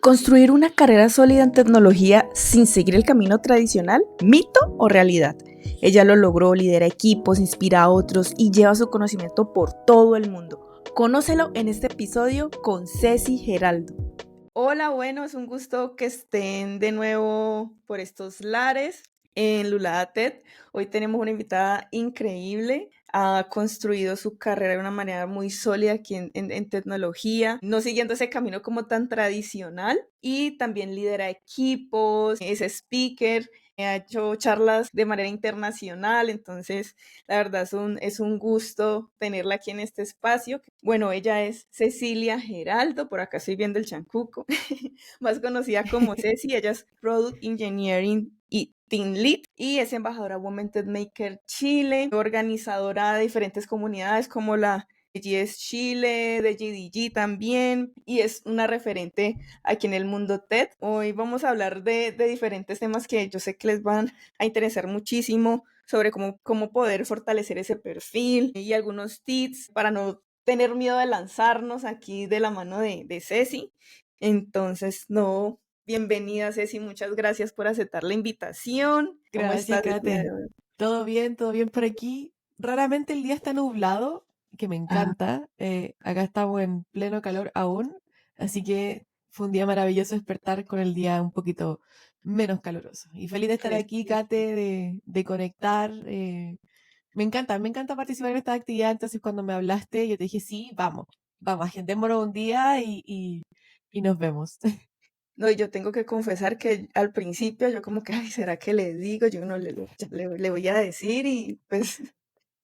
¿Construir una carrera sólida en tecnología sin seguir el camino tradicional? ¿Mito o realidad? Ella lo logró, lidera equipos, inspira a otros y lleva su conocimiento por todo el mundo. Conócelo en este episodio con Ceci Geraldo. Hola, bueno, es un gusto que estén de nuevo por estos lares en Lulada TED. Hoy tenemos una invitada increíble. Ha construido su carrera de una manera muy sólida aquí en tecnología, no siguiendo ese camino como tan tradicional, y también lidera equipos, es speaker, ha hecho charlas de manera internacional. Entonces la verdad es un gusto tenerla aquí en este espacio. Bueno, ella es Cecilia Geraldo, por acá estoy viendo el chancuco, más conocida como Ceci. Ella es Product Engineering y Team Lead y es embajadora Women Tech Maker Chile, organizadora de diferentes comunidades como la de GS Chile, de GDG también, y es una referente aquí en el mundo TED. Hoy vamos a hablar de diferentes temas que yo sé que les van a interesar muchísimo, sobre cómo poder fortalecer ese perfil y algunos tips para no tener miedo de lanzarnos aquí de la mano de Ceci. Entonces, no, bienvenida Ceci, muchas gracias por aceptar la invitación. ¿Cómo Gracias, estás el día Kate. de hoy? Todo bien por aquí. Raramente el día está nublado, que me Ah, encanta. Acá estamos en pleno calor aún, así que fue un día maravilloso despertar con el día un poquito menos caluroso. Y feliz de estar aquí, fresquito. Kate, de conectar. Me encanta participar en esta actividad. Entonces, cuando me hablaste, yo te dije, sí, vamos, agendémonos un día y nos vemos. No, y yo tengo que confesar que al principio yo como que, ay, ¿será que le digo? Yo no le voy a decir, y pues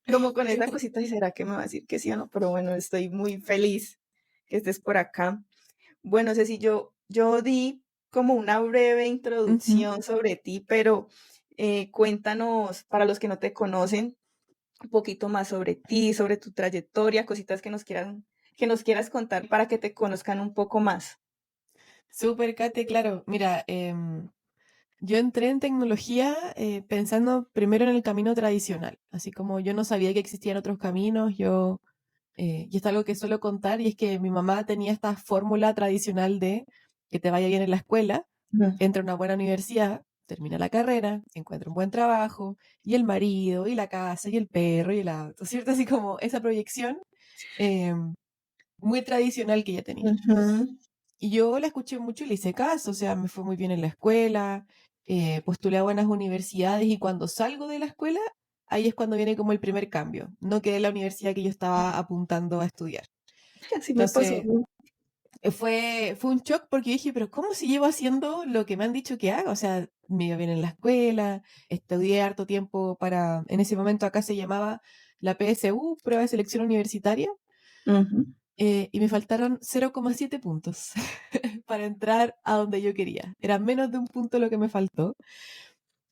como con esa cosita, ¿y será que me va a decir que sí o no? Pero bueno, estoy muy feliz que estés por acá. Bueno, Ceci, yo di como una breve Ujú. introducción sobre ti, pero cuéntanos, para los que no te conocen, un poquito más sobre ti, sobre tu trayectoria, cositas que nos quieras contar para que te conozcan un poco más. Súper, Kate, claro. Mira, yo entré en tecnología pensando primero en el camino tradicional, así como yo no sabía que existían otros caminos. Y esto es algo que suelo contar, y es que mi mamá tenía esta fórmula tradicional de que te vaya bien en la escuela, Ujú, entra a una buena universidad, termina la carrera, encuentra un buen trabajo, y el marido, y la casa, y el perro, y el auto, ¿cierto? Así como esa proyección eh, muy tradicional que ella tenía. ujú. Y yo la escuché mucho y le hice caso. O sea, me fue muy bien en la escuela, postulé a buenas universidades, y cuando salgo de la escuela, ahí es cuando viene como el primer cambio. No quedé en la universidad que yo estaba apuntando a estudiar. Así me pasó a Entonces, mí. fue un shock, porque dije, pero ¿cómo si llevo haciendo lo que me han dicho que haga? O sea, me iba bien en la escuela, estudié harto tiempo en ese momento acá se llamaba la PSU, Prueba de Selección Universitaria, Ujú. y me faltaron 0,7 puntos para entrar a donde yo quería. Era menos de un punto lo que me faltó.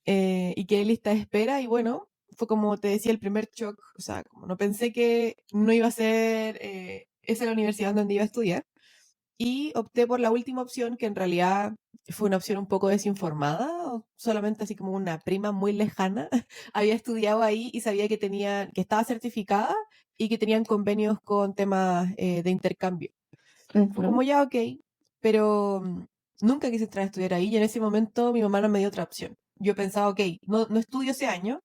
Y quedé en lista de espera, y bueno, fue como te decía, el primer shock. O sea, como no pensé que no iba a ser esa la universidad donde iba a estudiar, y opté por la última opción, que en realidad fue una opción un poco desinformada, o solamente así como una prima muy lejana había estudiado ahí y sabía que estaba certificada y que tenían convenios con temas de intercambio. Fue Ujú. como ya, ok, pero nunca quise entrar a estudiar ahí, y en ese momento mi mamá no me dio otra opción. Yo pensaba, ok, no estudio ese año,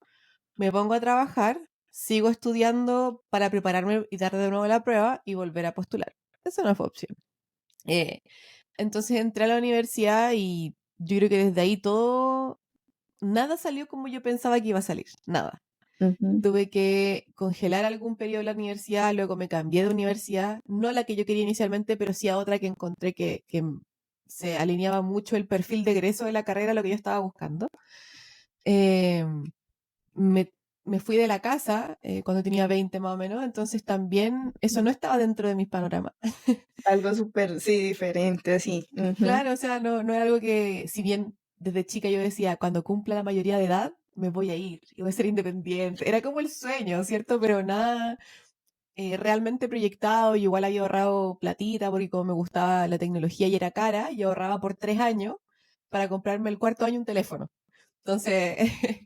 me pongo a trabajar, sigo estudiando para prepararme y dar de nuevo la prueba y volver a postular. Esa no fue opción. Eh, entonces entré a la universidad, y yo creo que desde ahí nada salió como yo pensaba que iba a salir, nada. Ujú. Tuve que congelar algún periodo de la universidad, luego me cambié de universidad, no a la que yo quería inicialmente, pero sí a otra que encontré que se alineaba mucho el perfil de egreso de la carrera a lo que yo estaba buscando. Eh, me, me fui de la casa cuando tenía 20 más o menos, entonces también eso no estaba dentro de mis panoramas. Algo súper, sí, diferente, así. Ujú. Claro, o sea, no era algo que, si bien desde chica yo decía, cuando cumpla la mayoría de edad, me voy a ir y voy a ser independiente. Era como el sueño, ¿cierto? Pero nada realmente proyectado. Y igual había ahorrado platita, porque como me gustaba la tecnología y era cara, yo ahorraba por 3 años para comprarme el cuarto año un teléfono. Entonces,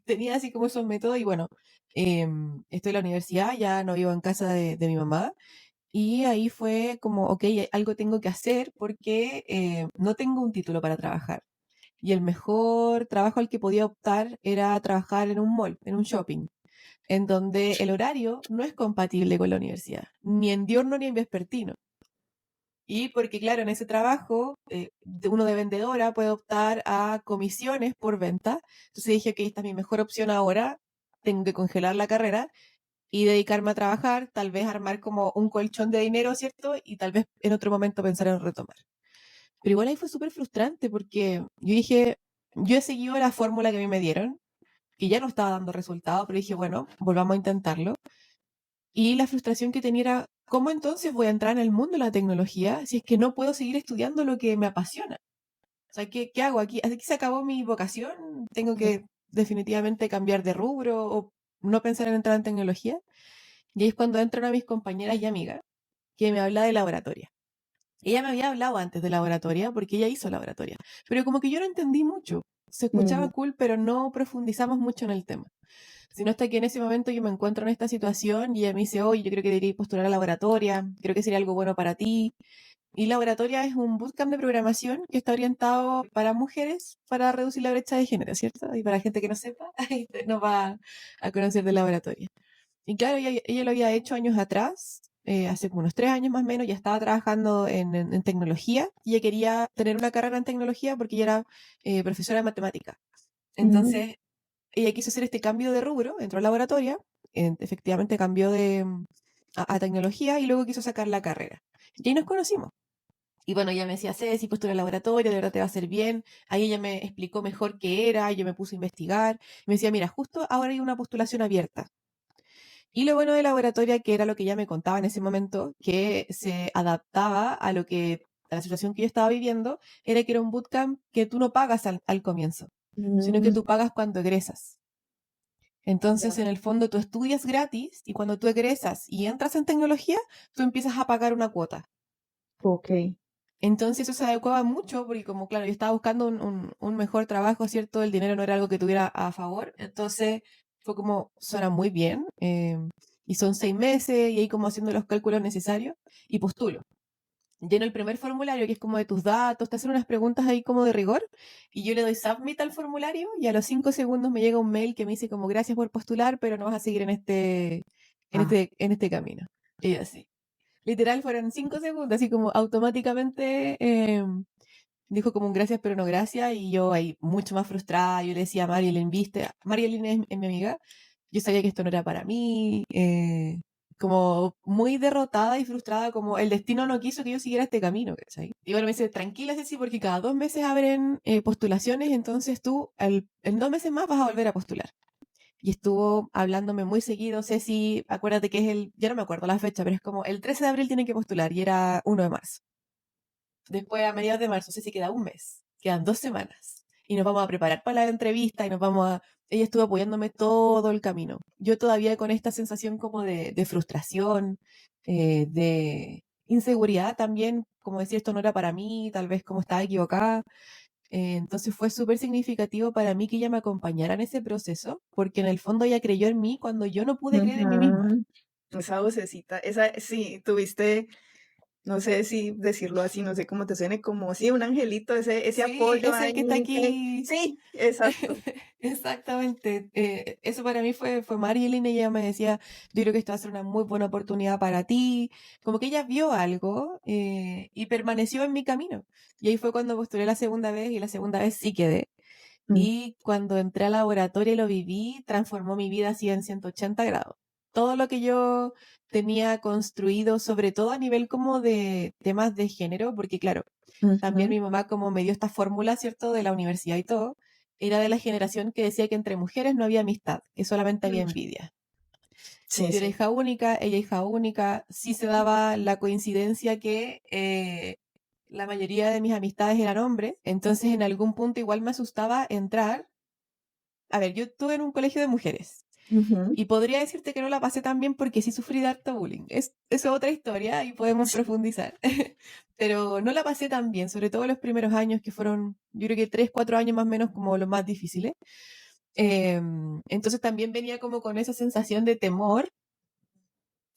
tenía así como esos métodos. Y bueno, estoy en la universidad, ya no vivo en casa de mi mamá, Y ahí fue como, ok, algo tengo que hacer porque no tengo un título para trabajar. Y el mejor trabajo al que podía optar era trabajar en un mall, en un shopping, en donde el horario no es compatible con la universidad, ni en diurno ni en vespertino. Y porque, claro, en ese trabajo, uno de vendedora puede optar a comisiones por venta. Entonces dije, ok, esta es mi mejor opción ahora, tengo que congelar la carrera y dedicarme a trabajar, tal vez armar como un colchón de dinero, ¿cierto? Y tal vez en otro momento pensar en retomar. Pero igual ahí fue súper frustrante porque yo dije, yo he seguido la fórmula que a mí me dieron, que ya no estaba dando resultado, pero dije, bueno, volvamos a intentarlo. Y la frustración que tenía era, ¿cómo entonces voy a entrar en el mundo de la tecnología si es que no puedo seguir estudiando lo que me apasiona? O sea, ¿qué hago aquí? Aquí se acabó mi vocación, tengo que definitivamente cambiar de rubro o no pensar en entrar en tecnología. Y ahí es cuando entran a mis compañeras y amigas que me habla de laboratoria. Ella me había hablado antes de laboratoria porque ella hizo laboratoria, pero como que yo no entendí mucho. Se escuchaba Ujú, cool, pero no profundizamos mucho en el tema. Sino hasta que en ese momento yo me encuentro en esta situación y ella me dice, oye, yo creo que deberías postular a laboratoria, creo que sería algo bueno para ti. Y laboratoria es un bootcamp de programación que está orientado para mujeres para reducir la brecha de género, ¿cierto? Y para gente que no sepa, ahí nos va a conocer de laboratoria. Y claro, ella lo había hecho años atrás, hace unos 3 años más o menos, ya estaba trabajando en tecnología y ella quería tener una carrera en tecnología porque ella era profesora de matemática. ujú. Entonces, ella quiso hacer este cambio de rubro, entró a laboratoria, efectivamente cambió a tecnología y luego quiso sacar la carrera. Y ahí nos conocimos. Y bueno, ella me decía, Ceci, postura al laboratorio, de verdad te va a hacer bien. Ahí ella me explicó mejor qué era, yo me puse a investigar. Me decía, mira, justo ahora hay una postulación abierta. Y lo bueno de laboratoria, que era lo que ella me contaba en ese momento, que se adaptaba a la situación que yo estaba viviendo, era que era un bootcamp que tú no pagas al comienzo, sino que Mm, tú pagas cuando egresas. Entonces, ya. en el fondo, tú estudias gratis y cuando tú egresas y entras en tecnología, tú empiezas a pagar una cuota. Ok. Entonces, eso se adecuaba mucho porque como, claro, yo estaba buscando un mejor trabajo, ¿cierto? El dinero no era algo que tuviera a favor. Entonces, fue como, suena muy bien. Y son 6 meses y ahí como haciendo los cálculos necesarios y postulo. Lleno el primer formulario que es como de tus datos, te hacen unas preguntas ahí como de rigor y yo le doy submit al formulario y a los 5 segundos me llega un mail que me dice como gracias por postular, pero no vas a seguir Ah, en este camino. Y así. Literal fueron 5 segundos, así como automáticamente dijo como un gracias pero no gracias y yo ahí mucho más frustrada, yo le decía a Marilyn, viste, Marilyn es mi amiga, yo sabía que esto no era para mí, como muy derrotada y frustrada, como el destino no quiso que yo siguiera este camino, ¿cachai? Y bueno, me dice, tranquila Ceci, porque cada 2 meses abren postulaciones, entonces tú en 2 meses más vas a volver a postular. Y estuvo hablándome muy seguido, Ceci, acuérdate que es ya no me acuerdo la fecha, pero es como el 13 de abril tienen que postular y era 1 de marzo. Después, a mediados de marzo, Ceci, queda un mes, quedan 2 semanas. Y nos vamos a preparar para la entrevista y nos vamos a... Ella estuvo apoyándome todo el camino. Yo todavía con esta sensación como de frustración, de inseguridad también, como decir esto no era para mí, tal vez como estaba equivocada. Entonces fue súper significativo para mí que ella me acompañara en ese proceso, porque en el fondo ella creyó en mí cuando yo no pude creer en mí misma. ujú. Esa vocecita, esa, sí, tuviste, no sé si decirlo así, no sé cómo te suene, como sí, un angelito, ese Sí, apoyo es el que está ahí, aquí. sí, exacto. Exactamente. Eso para mí fue Marilyn. Ella me decía, yo creo que esto va a ser una muy buena oportunidad para ti. Como que ella vio algo y permaneció en mi camino. Y ahí fue cuando postulé la segunda vez y la segunda vez sí quedé. Mm, Y cuando entré al laboratorio y lo viví, transformó mi vida así en 180 grados. Todo lo que yo tenía construido, sobre todo a nivel como de temas de género, porque claro, también ujú. mi mamá como me dio esta fórmula, ¿cierto?, de la universidad y todo, era de la generación que decía que entre mujeres no había amistad, que solamente había Mm, envidia. sí, Yo era sí. hija única, ella hija única, sí se daba la coincidencia que la mayoría de mis amistades eran hombres, entonces en algún punto igual me asustaba entrar. A ver, yo estuve en un colegio de mujeres Ujú. y podría decirte que no la pasé tan bien porque sí sufrí de harto bullying. Eso es otra historia y podemos Sí. profundizar. Pero no la pasé tan bien, sobre todo los primeros años que fueron, yo creo que 3, 4 años más o menos como los más difíciles. Entonces también venía como con esa sensación de temor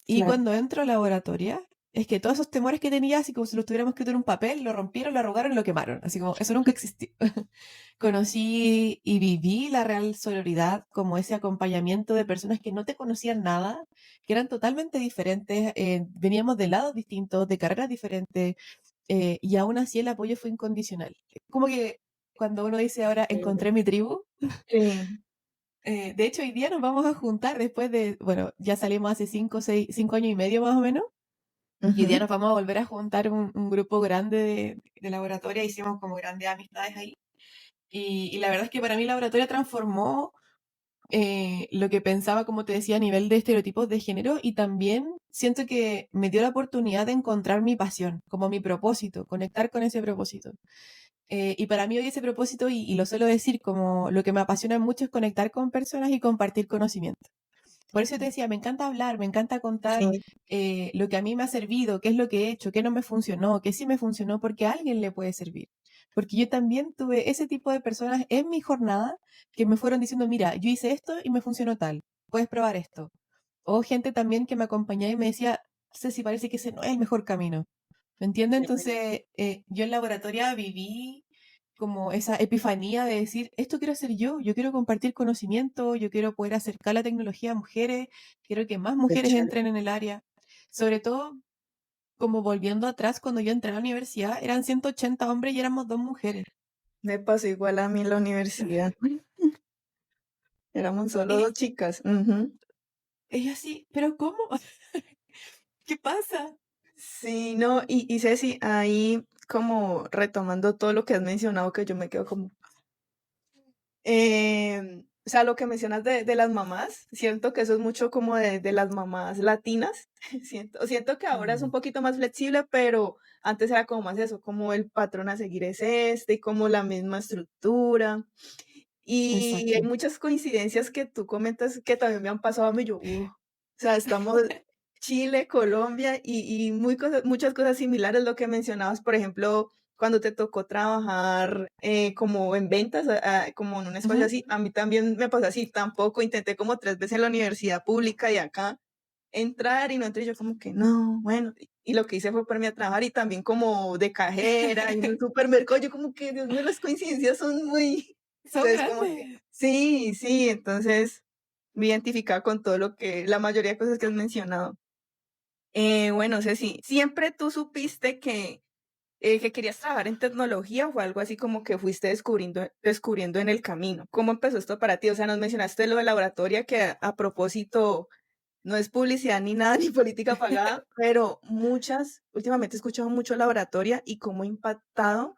y Claro. cuando entro a laboratoria, es que todos esos temores que tenía, así como si los tuviéramos escrito en un papel, lo rompieron, lo arrugaron y lo quemaron. Así como, eso nunca existió. Conocí y viví la real sororidad como ese acompañamiento de personas que no te conocían nada, que eran totalmente diferentes, veníamos de lados distintos, de carreras diferentes, y aún así el apoyo fue incondicional. Como que cuando uno dice ahora encontré mi tribu, Sí. de hecho hoy día nos vamos a juntar después de, bueno, ya salimos hace 5 años y medio más o menos, y hoy día Ujú. nos vamos a volver a juntar un grupo grande de laboratoria, hicimos como grandes amistades ahí. Y la verdad es que para mí la oratoria transformó lo que pensaba, como te decía, a nivel de estereotipos de género, y también siento que me dio la oportunidad de encontrar mi pasión, como mi propósito, conectar con ese propósito. Y para mí hoy ese propósito, y lo suelo decir, como lo que me apasiona mucho es conectar con personas y compartir conocimiento. Por eso te decía, me encanta hablar, me encanta contar Sí, lo que a mí me ha servido, qué es lo que he hecho, qué no me funcionó, qué sí me funcionó, porque a alguien le puede servir. Porque yo también tuve ese tipo de personas en mi jornada que me fueron diciendo, mira, yo hice esto y me funcionó tal, puedes probar esto. O gente también que me acompañaba y me decía, Ceci, parece que ese no es el mejor camino. ¿Me entiendes? Entonces, yo en laboratoria viví como esa epifanía de decir, esto quiero hacer yo quiero compartir conocimiento, yo quiero poder acercar la tecnología a mujeres, quiero que más qué mujeres entren chévere. en el área. Sobre todo, como volviendo atrás, cuando yo entré a la universidad, eran 180 hombres y éramos 2 mujeres. Me pasó igual a mí en la universidad. Éramos solo dos Y chicas. Ujú. ella así, ¿pero cómo? ¿Qué pasa? Sí, no, y Ceci, ahí como retomando todo lo que has mencionado, que yo me quedo como, o sea, lo que mencionas de las mamás, siento que eso es mucho como de las mamás latinas. Siento que ahora es un Mm, poquito más flexible, pero antes era como más eso, como el patrón a seguir es este, y como la misma estructura. Y hay exacto. muchas coincidencias que tú comentas que también me han pasado a mí, yo, o sea, estamos Chile, Colombia y muchas cosas similares, lo que mencionabas, por ejemplo, cuando te tocó trabajar como en ventas, como en un espacio Ujú. así, a mí también me pasó así, tampoco intenté como 3 veces en la universidad pública y acá entrar y no entré, yo como que no, bueno, y lo que hice fue ponerme a trabajar y también como de cajera en un supermercado, yo como que, Dios mío, las coincidencias son muy, Son entonces como que, grandes. sí, sí, entonces me identificaba con todo lo que, la mayoría de cosas que has mencionado. Bueno, Ceci, ¿siempre tú supiste que querías trabajar en tecnología o fue algo así como que fuiste descubriendo en el camino? ¿Cómo empezó esto para ti? O sea, nos mencionaste lo de laboratoria, que a propósito no es publicidad ni nada, ni política pagada, pero últimamente he escuchado mucho laboratoria y cómo ha impactado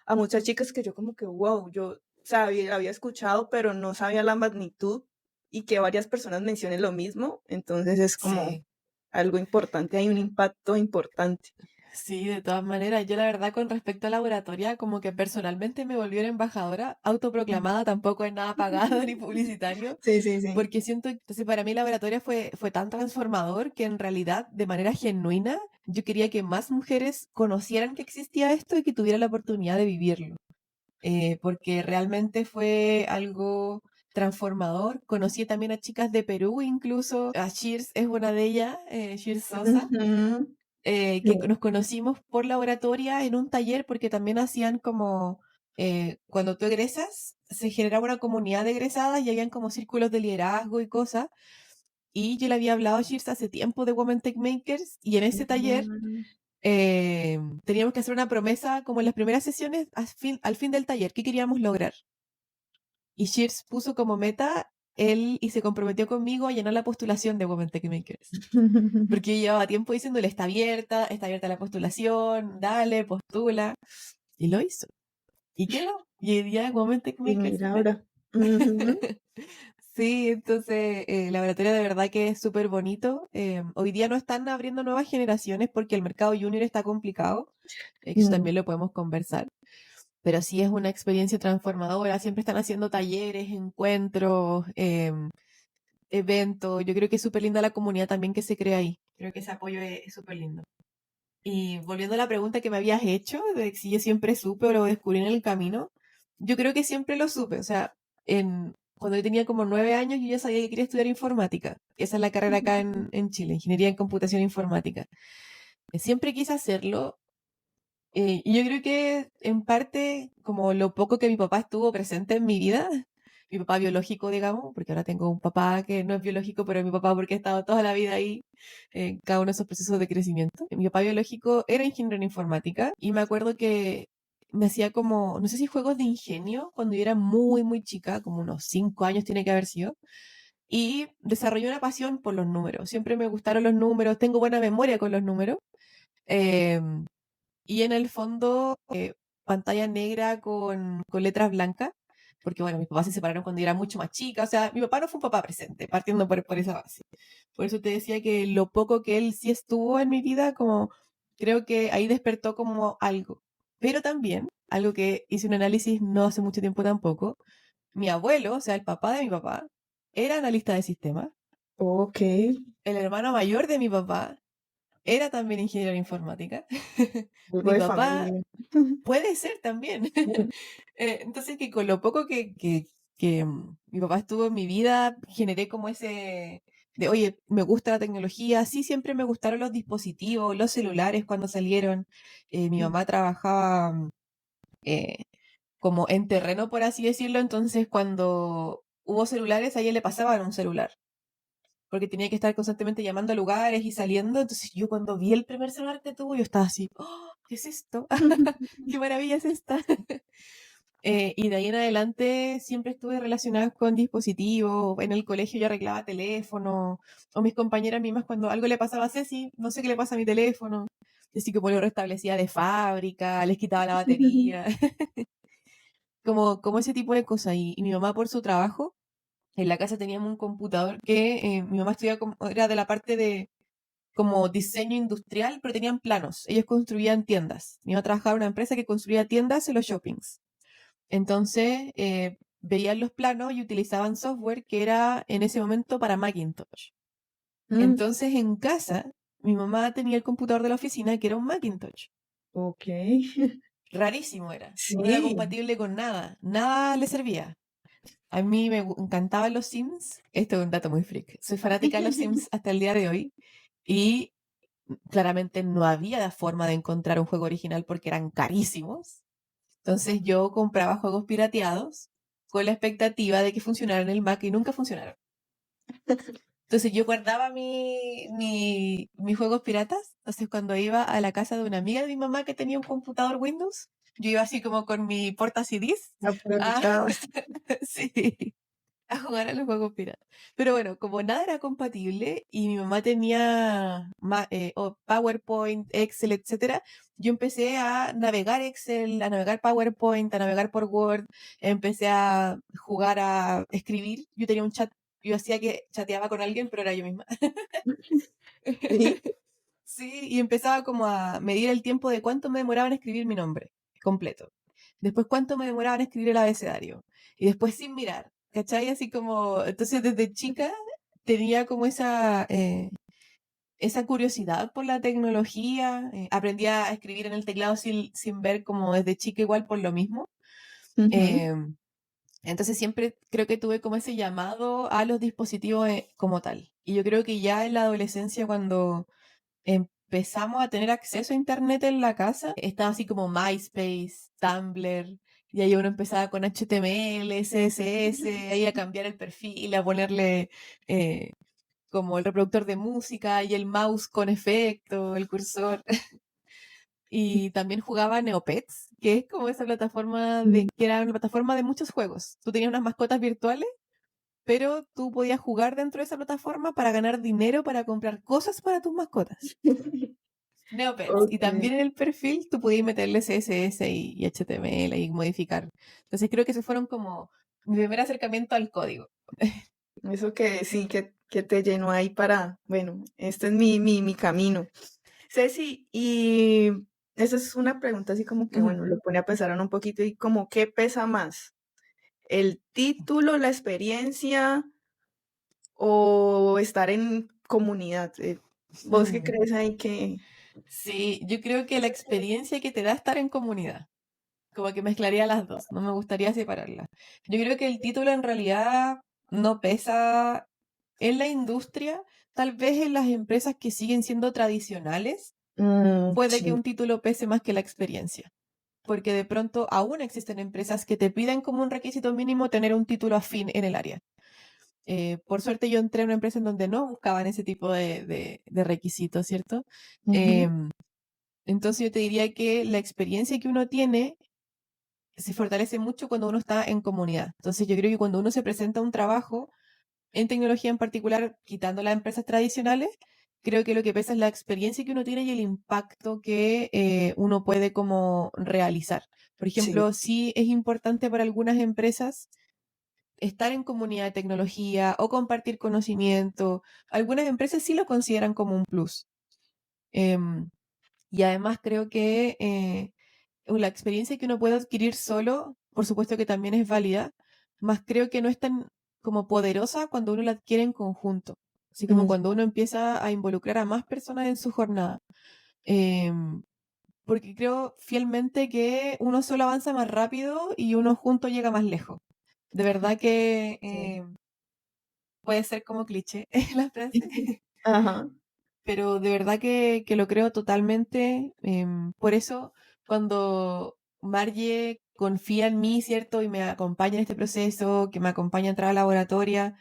a muchas chicas que yo como que, wow, yo sabía, había escuchado, pero no sabía la magnitud y que varias personas mencionen lo mismo, entonces es como Sí. algo importante, hay un impacto importante. Sí, de todas maneras, yo la verdad con respecto a la oratoria, como que personalmente me volví una embajadora autoproclamada, tampoco es nada pagado ni publicitario, Sí, sí, sí. porque siento, entonces para mí la oratoria fue tan transformador que en realidad, de manera genuina, yo quería que más mujeres conocieran que existía esto y que tuvieran la oportunidad de vivirlo, porque realmente fue algo transformador. Conocí también a chicas de Perú, incluso a Shears es una de ellas, Shears Sosa, Ujú. que Sí. nos conocimos por la oratoria en un taller porque también hacían como, cuando tú egresas, se generaba una comunidad de egresadas y habían como círculos de liderazgo y cosas. Y yo le había hablado a Shirts hace tiempo de Women Tech Makers y en ese taller Mm. teníamos que hacer una promesa como en las primeras sesiones al fin del taller, ¿qué queríamos lograr? Y Shears puso como meta él y se comprometió conmigo a llenar la postulación de Women Tech Makers. Porque yo llevaba tiempo diciéndole, está abierta la postulación, dale, postula. Y lo hizo. Y quedó. Y hoy día Women Tech Y Makers mira ve. ahora. Ujú. Sí, entonces el laboratorio de verdad que es súper bonito. Hoy día no están abriendo nuevas generaciones porque el mercado junior está complicado. Eso Mm. también lo podemos conversar. Pero sí es una experiencia transformadora. Siempre están haciendo talleres, encuentros, eventos. Yo creo que es súper linda la comunidad también que se crea ahí. Creo que ese apoyo es súper lindo. Y volviendo a la pregunta que me habías hecho, de si yo siempre supe o lo descubrí en el camino, yo creo que siempre lo supe. O sea, cuando yo tenía como 9 años, yo ya sabía que quería estudiar informática. Esa es la carrera acá en Chile, ingeniería en computación informática. Siempre quise hacerlo. Y yo creo que en parte, como lo poco que mi papá estuvo presente en mi vida, mi papá biológico, digamos, porque ahora tengo un papá que no es biológico, pero es mi papá porque ha estado toda la vida ahí en cada uno de esos procesos de crecimiento. Mi papá biológico era ingeniero en informática y me acuerdo que me hacía como, no sé si juegos de ingenio, cuando yo era muy, muy chica, como unos 5 años tiene que haber sido, y desarrollé una pasión por los números. Siempre me gustaron los números, tengo buena memoria con los números. Em, y en el fondo, pantalla negra con letras blancas, porque bueno, mis papás se separaron cuando yo era mucho más chica, o sea, mi papá no fue un papá presente, partiendo por esa base. Por eso te decía que lo poco que él sí estuvo en mi vida, como creo que ahí despertó como algo. Pero también, algo que hice un análisis no hace mucho tiempo tampoco, mi abuelo, o sea, el papá de mi papá, era analista de sistemas, Ok, el hermano mayor de mi papá era también ingeniero en informática, algo mi de papá familia. puede ser también. Entonces, que con lo poco que mi papá estuvo en mi vida, generé como ese de, oye, me gusta la tecnología. Sí, siempre me gustaron los dispositivos, los celulares cuando salieron. Mi mamá trabajaba eh, como en terreno, por así decirlo. Entonces, cuando hubo celulares, a ella le pasaban un celular. Porque tenía que estar constantemente llamando a lugares y saliendo. Entonces, yo cuando vi el primer celular que tuvo, yo estaba así, "Oh, ¿qué es esto? ¿Qué maravilla es esta?" Y de ahí en adelante siempre estuve relacionada con dispositivos. En el colegio yo arreglaba teléfono. O mis compañeras mismas, cuando algo le pasaba a Ceci, no sé qué le pasa a mi teléfono. Así que lo restablecía de fábrica, les quitaba la batería. Como ese tipo de cosas. Y mi mamá, por su trabajo, en la casa teníamos un computador que mi mamá estudiaba era de la parte de como diseño industrial, pero tenían planos. Ellos construían tiendas. Mi mamá trabajaba en una empresa que construía tiendas en los shoppings. Entonces, veían los planos y utilizaban software que era en ese momento para Macintosh. Mm, Entonces, en casa, mi mamá tenía el computador de la oficina que era un Macintosh. ok, Rarísimo era. No era sí. compatible con nada. Nada le servía. A mí me encantaban los Sims. Esto es un dato muy freak. Soy fanática de los Sims hasta el día de hoy. Y claramente no había forma de encontrar un juego original porque eran carísimos. Entonces yo compraba juegos pirateados con la expectativa de que funcionaran en el Mac y nunca funcionaron. Entonces yo guardaba mis juegos piratas. Entonces cuando iba a la casa de una amiga de mi mamá que tenía un computador Windows, yo iba así como con mi porta CDs a, Aprovechabas. sí, a jugar a los juegos piratas. Pero bueno, como nada era compatible y mi mamá tenía PowerPoint, Excel, etcétera, yo empecé a navegar Excel, a navegar PowerPoint, a navegar por Word, empecé a jugar a escribir. Yo tenía un chat, yo hacía que chateaba con alguien, pero era yo misma. Sí. Sí, y empezaba como a medir el tiempo de cuánto me demoraba en escribir mi nombre completo. Después cuánto me demoraba en escribir el abecedario. Y después sin mirar, ¿cachai? Así como, entonces desde chica tenía como esa curiosidad por la tecnología. Aprendí a escribir en el teclado sin ver como desde chica igual por lo mismo. Ujú. Eh, entonces siempre creo que tuve como ese llamado a los dispositivos como tal. Y yo creo que ya en la adolescencia cuando empezamos a tener acceso a internet en la casa, estaba así como MySpace, Tumblr, y ahí uno empezaba con HTML, CSS, ahí a cambiar el perfil, a ponerle como el reproductor de música y el mouse con efecto, el cursor. Y también jugaba Neopets, que es como esa plataforma que era una plataforma de muchos juegos. Tú tenías unas mascotas virtuales, pero tú podías jugar dentro de esa plataforma para ganar dinero para comprar cosas para tus mascotas. Neopets. Y Ok, también en el perfil tú podías meterle CSS y HTML y modificar. Entonces creo que se fueron como mi primer acercamiento al código. eso que sí, que te llenó ahí para, bueno, este es mi camino. Ceci, y esa es una pregunta así como que, Ujú. bueno, lo pone a pensar un poquito y como, ¿qué pesa más? ¿El título, la experiencia o estar en comunidad? ¿Vos qué Mm. crees ahí que... Sí, yo creo que la experiencia que te da estar en comunidad, como que mezclaría las dos, no me gustaría separarlas. Yo creo que el título en realidad no pesa en la industria, tal vez en las empresas que siguen siendo tradicionales. puede que Sí. un título pese más que la experiencia. Porque de pronto aún existen empresas que te piden como un requisito mínimo tener un título afín en el área. Por suerte yo entré en una empresa en donde no buscaban ese tipo de requisitos, ¿cierto? Ujú. Em, entonces yo te diría que la experiencia que uno tiene se fortalece mucho cuando uno está en comunidad. Entonces yo creo que cuando uno se presenta a un trabajo, en tecnología en particular, quitando las empresas tradicionales, creo que lo que pesa es la experiencia que uno tiene y el impacto que uno puede como realizar. Por Sí. ejemplo, sí es importante para algunas empresas estar en comunidad de tecnología o compartir conocimiento. Algunas empresas sí lo consideran como un plus. Em, y además creo que la experiencia que uno puede adquirir solo, por supuesto que también es válida, más creo que no es tan como poderosa cuando uno la adquiere en conjunto. Así como Mm, cuando uno empieza a involucrar a más personas en su jornada. Em, porque creo fielmente que uno solo avanza más rápido y uno junto llega más lejos. De verdad que sí. puede ser como cliché la frase, Ajá. pero de verdad que lo creo totalmente. Por eso, cuando Margie confía en mí, ¿cierto? Y me acompaña en este proceso, que me acompaña a entrar a la laboratoria,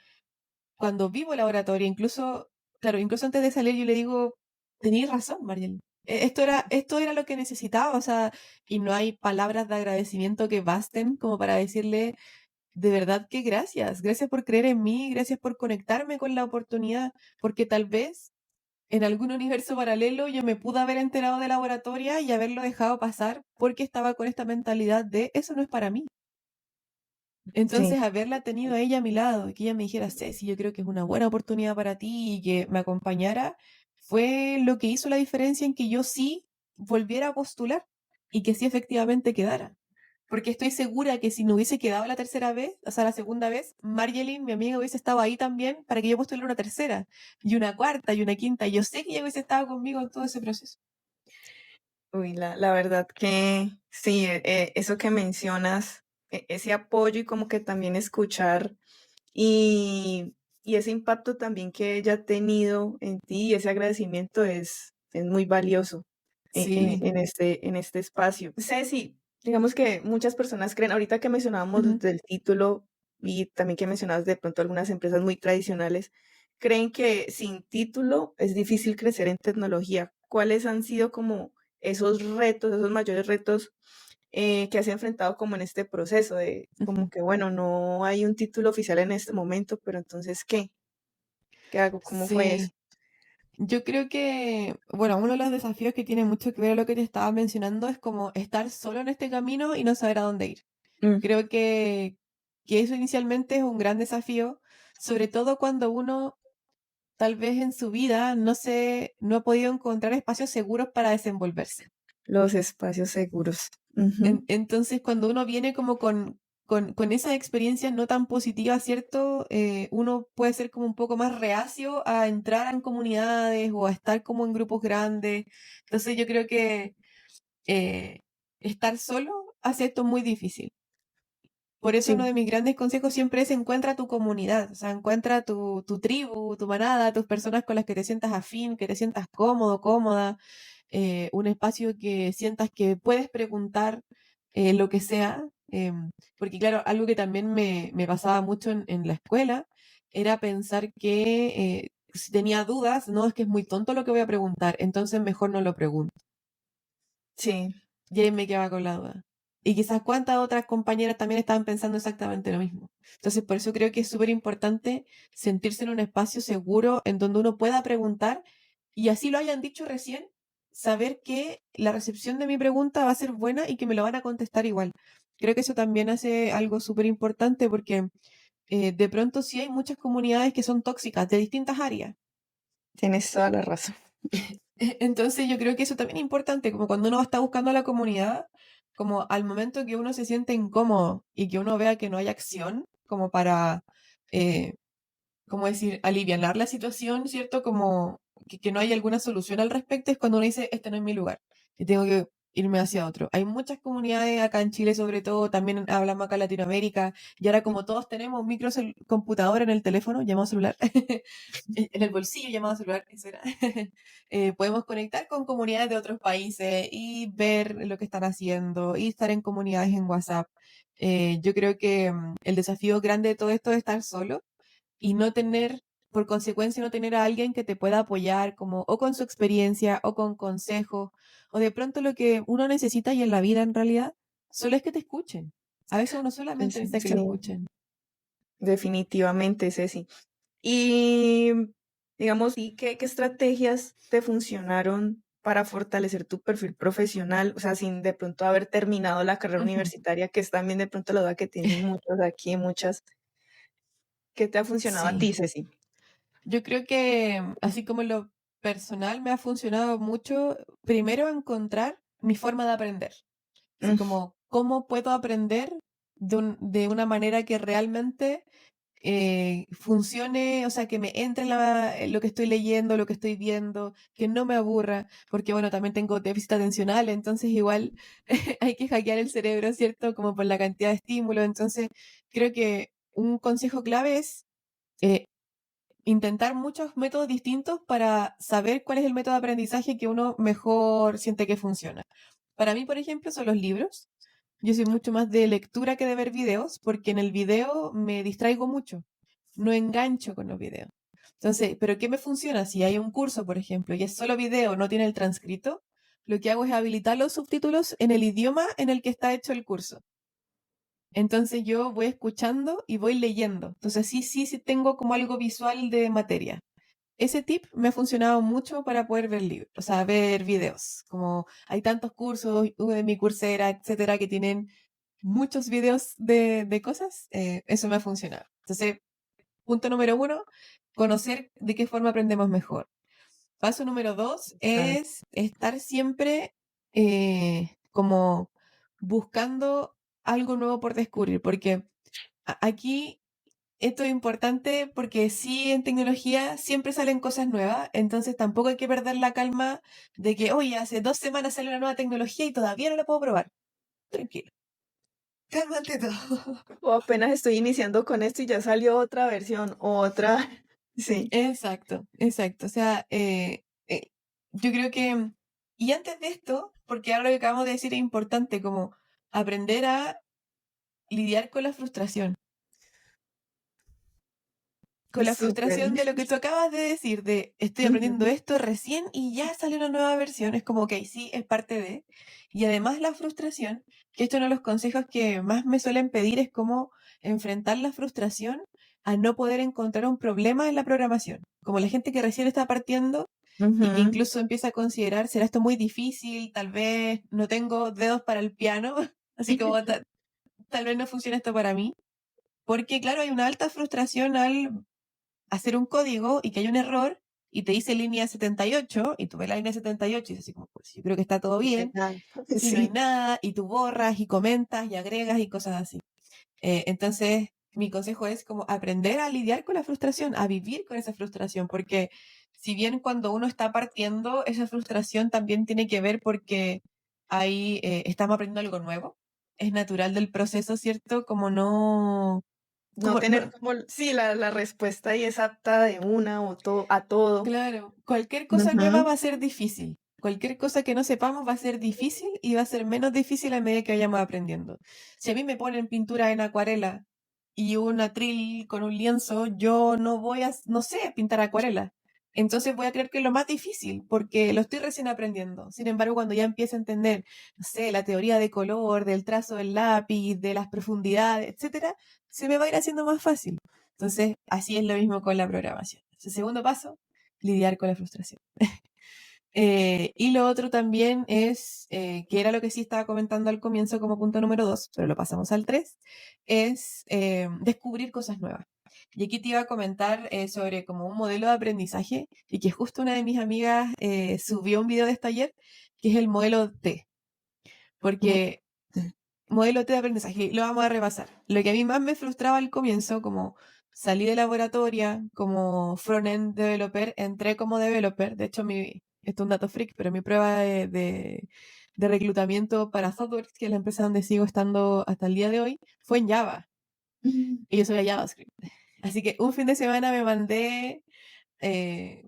cuando vivo laboratoria, incluso, claro, incluso antes de salir yo le digo, tenías razón, Mariel. Esto era lo que necesitaba, o sea, y no hay palabras de agradecimiento que basten como para decirle, de verdad que gracias, gracias por creer en mí, gracias por conectarme con la oportunidad, porque tal vez en algún universo paralelo yo me pude haber enterado de laboratoria y haberlo dejado pasar porque estaba con esta mentalidad de eso no es para mí. Sí. Entonces, haberla tenido a ella a mi lado y que ella me dijera, Ceci, yo creo que es una buena oportunidad para ti y que me acompañara, fue lo que hizo la diferencia en que yo sí volviera a postular y que sí efectivamente quedara. Porque estoy segura que si no hubiese quedado la tercera vez, o sea, la segunda vez, Marjelin, mi amiga, hubiese estado ahí también para que yo postulara una tercera, y una cuarta, y una quinta. Yo sé que ella hubiese estado conmigo en todo ese proceso. Uy, la verdad que sí, eso que mencionas, ese apoyo y como que también escuchar y ese impacto también que ella ha tenido en ti y ese agradecimiento es muy valioso Sí. en este espacio. Ceci, digamos que muchas personas creen, ahorita que mencionábamos Ujú. del título y también que mencionabas de pronto algunas empresas muy tradicionales, creen que sin título es difícil crecer en tecnología. ¿Cuáles han sido como esos retos, esos mayores retos que has enfrentado como en este proceso de como Ujú. que, bueno, no hay un título oficial en este momento, pero entonces, ¿qué? ¿Qué hago? ¿Cómo fue eso? Sí. Yo creo que, bueno, uno de los desafíos que tiene mucho que ver a lo que te estaba mencionando es como estar solo en este camino y no saber a dónde ir. Mm, Creo que eso inicialmente es un gran desafío, sobre todo cuando uno tal vez en su vida no ha podido encontrar espacios seguros para desenvolverse. los espacios seguros. Ujú. Entonces, cuando uno viene como con esas experiencias no tan positivas, ¿cierto? Uno puede ser como un poco más reacio a entrar en comunidades o a estar como en grupos grandes. Entonces, yo creo que eh, estar solo hace esto muy difícil. Por eso uno Sí, de mis grandes consejos siempre es encuentra tu comunidad, o sea, encuentra tu tribu, tu manada, tus personas con las que te sientas afín, que te sientas cómodo, cómoda, un espacio que sientas que puedes preguntar lo que sea, porque claro, algo que también me pasaba mucho en la escuela era pensar que si tenía dudas, no, es que es muy tonto lo que voy a preguntar, entonces mejor no lo pregunto. sí, Y ahí me quedaba con la duda. Y quizás cuántas otras compañeras también estaban pensando exactamente lo mismo. Entonces, por eso creo que es súper importante sentirse en un espacio seguro en donde uno pueda preguntar y así lo hayan dicho recién, saber que la recepción de mi pregunta va a ser buena y que me lo van a contestar igual. Creo que eso también hace algo súper importante porque de pronto sí hay muchas comunidades que son tóxicas de distintas áreas. tienes toda la razón. Entonces yo creo que eso también es importante, como cuando uno está buscando a la comunidad, como al momento que uno se siente incómodo y que uno vea que no hay acción, como para, eh, ¿cómo decir?, alivianar la situación, ¿cierto? Como que no hay alguna solución al respecto, es cuando uno dice, este no es mi lugar. Y tengo que irme hacia otro. Hay muchas comunidades acá en Chile, sobre todo, también hablamos acá en Latinoamérica, y ahora como todos tenemos un computador en el teléfono, llamado celular, en el bolsillo llamado celular, eso era, podemos conectar con comunidades de otros países y ver lo que están haciendo y estar en comunidades en WhatsApp. Yo creo que el desafío grande de todo esto es estar solo y no tener, por consecuencia, no tener a alguien que te pueda apoyar, como o con su experiencia o con consejos, o de pronto lo que uno necesita y en la vida en realidad, solo es que te escuchen. A veces uno solamente Sí, necesita que lo sí, escuchen. definitivamente, Ceci. Y digamos, ¿y qué estrategias te funcionaron para fortalecer tu perfil profesional? O sea, sin de pronto haber terminado la carrera Ujú. universitaria, que es también de pronto la duda que tienen muchos aquí, muchas. ¿Qué te ha funcionado a Sí, ti, Ceci? yo creo que así como en lo personal me ha funcionado mucho, primero encontrar mi forma de aprender. Así Mm, como, ¿cómo puedo aprender de una manera que realmente funcione, o sea, que me entre lo que estoy leyendo, lo que estoy viendo, que no me aburra, porque bueno, también tengo déficit atencional, entonces igual hay que hackear el cerebro, ¿cierto? Como por la cantidad de estímulos, entonces creo que un consejo clave es eh, intentar muchos métodos distintos para saber cuál es el método de aprendizaje que uno mejor siente que funciona. Para mí, por ejemplo, son los libros. Yo soy mucho más de lectura que de ver videos, porque en el video me distraigo mucho, no engancho con los videos. Entonces, ¿pero qué me funciona? Si hay un curso, por ejemplo, y es solo video, no tiene el transcrito, lo que hago es habilitar los subtítulos en el idioma en el que está hecho el curso. Entonces yo voy escuchando y voy leyendo. Entonces sí tengo como algo visual de materia. Ese tip me ha funcionado mucho para poder ver libros, o sea, ver videos. Como hay tantos cursos, Udemy, Coursera, etcétera, que tienen muchos videos de cosas, eso me ha funcionado. Entonces, punto número uno, conocer de qué forma aprendemos mejor. Paso número dos ah, es estar siempre como buscando algo nuevo por descubrir, porque aquí esto es importante porque sí, en tecnología siempre salen cosas nuevas, entonces tampoco hay que perder la calma de que, oye, hace 2 semanas salió una nueva tecnología y todavía no la puedo probar. Tranquilo, cálmate todo. o apenas estoy iniciando con esto y ya salió otra versión, otra. Sí, Exacto, exacto. O sea, yo creo que, y antes de esto, porque ahora lo que acabamos de decir es importante, como aprender a lidiar con la frustración. Con la súper. frustración de lo que tú acabas de decir, de estoy aprendiendo Ujú, esto recién y ya sale una nueva versión, es como, que sí, es parte de. Y además la frustración, que esto es uno de los consejos que más me suelen pedir, es cómo enfrentar la frustración a no poder encontrar un problema en la programación. Como la gente que recién está partiendo y que ujú. incluso empieza a considerar, ¿será esto muy difícil? Tal vez no tengo dedos para el piano, así como tal vez no funciona esto para mí. Porque claro, hay una alta frustración al hacer un código y que hay un error y te dice línea 78 y tú ves la línea 78 y dices así como, pues yo creo que está todo bien Genial. y no hay Sí, nada y tú borras y comentas y agregas y cosas así. Entonces, mi consejo es como aprender a lidiar con la frustración, a vivir con esa frustración, porque si bien cuando uno está partiendo, esa frustración también tiene que ver porque ahí estamos aprendiendo algo nuevo. Es natural del proceso, ¿cierto? no Como tener no, como, sí, la respuesta ahí exacta de una o a todo. Claro, cualquier cosa nueva Ujú. va a ser difícil. Cualquier cosa que no sepamos va a ser difícil y va a ser menos difícil a medida que vayamos aprendiendo. Si a mí me ponen pintura en acuarela y un atril con un lienzo, yo no voy a, no sé, pintar acuarela. Entonces voy a creer que es lo más difícil porque lo estoy recién aprendiendo. Sin embargo, cuando ya empiezo a entender, no sé, la teoría de color, del trazo del lápiz, de las profundidades, etcétera, se me va a ir haciendo más fácil. Entonces, así es lo mismo con la programación. El segundo paso, lidiar con la frustración. Y lo otro también es, que era lo que sí estaba comentando al comienzo como punto número 2, pero lo pasamos al 3, es descubrir cosas nuevas. Y aquí te iba a comentar sobre como un modelo de aprendizaje y que justo una de mis amigas subió un video de esto ayer, que es el modelo T. Porque modelo T de aprendizaje, lo vamos a repasar. Lo que a mí más me frustraba al comienzo, como salí de laboratoria como front-end developer, entré como developer, de hecho esto es un dato freak, pero mi prueba de reclutamiento para ThoughtWorks, que es la empresa donde sigo estando hasta el día de hoy, fue en Java. Y yo soy JavaScript. Así que un fin de semana me mandé,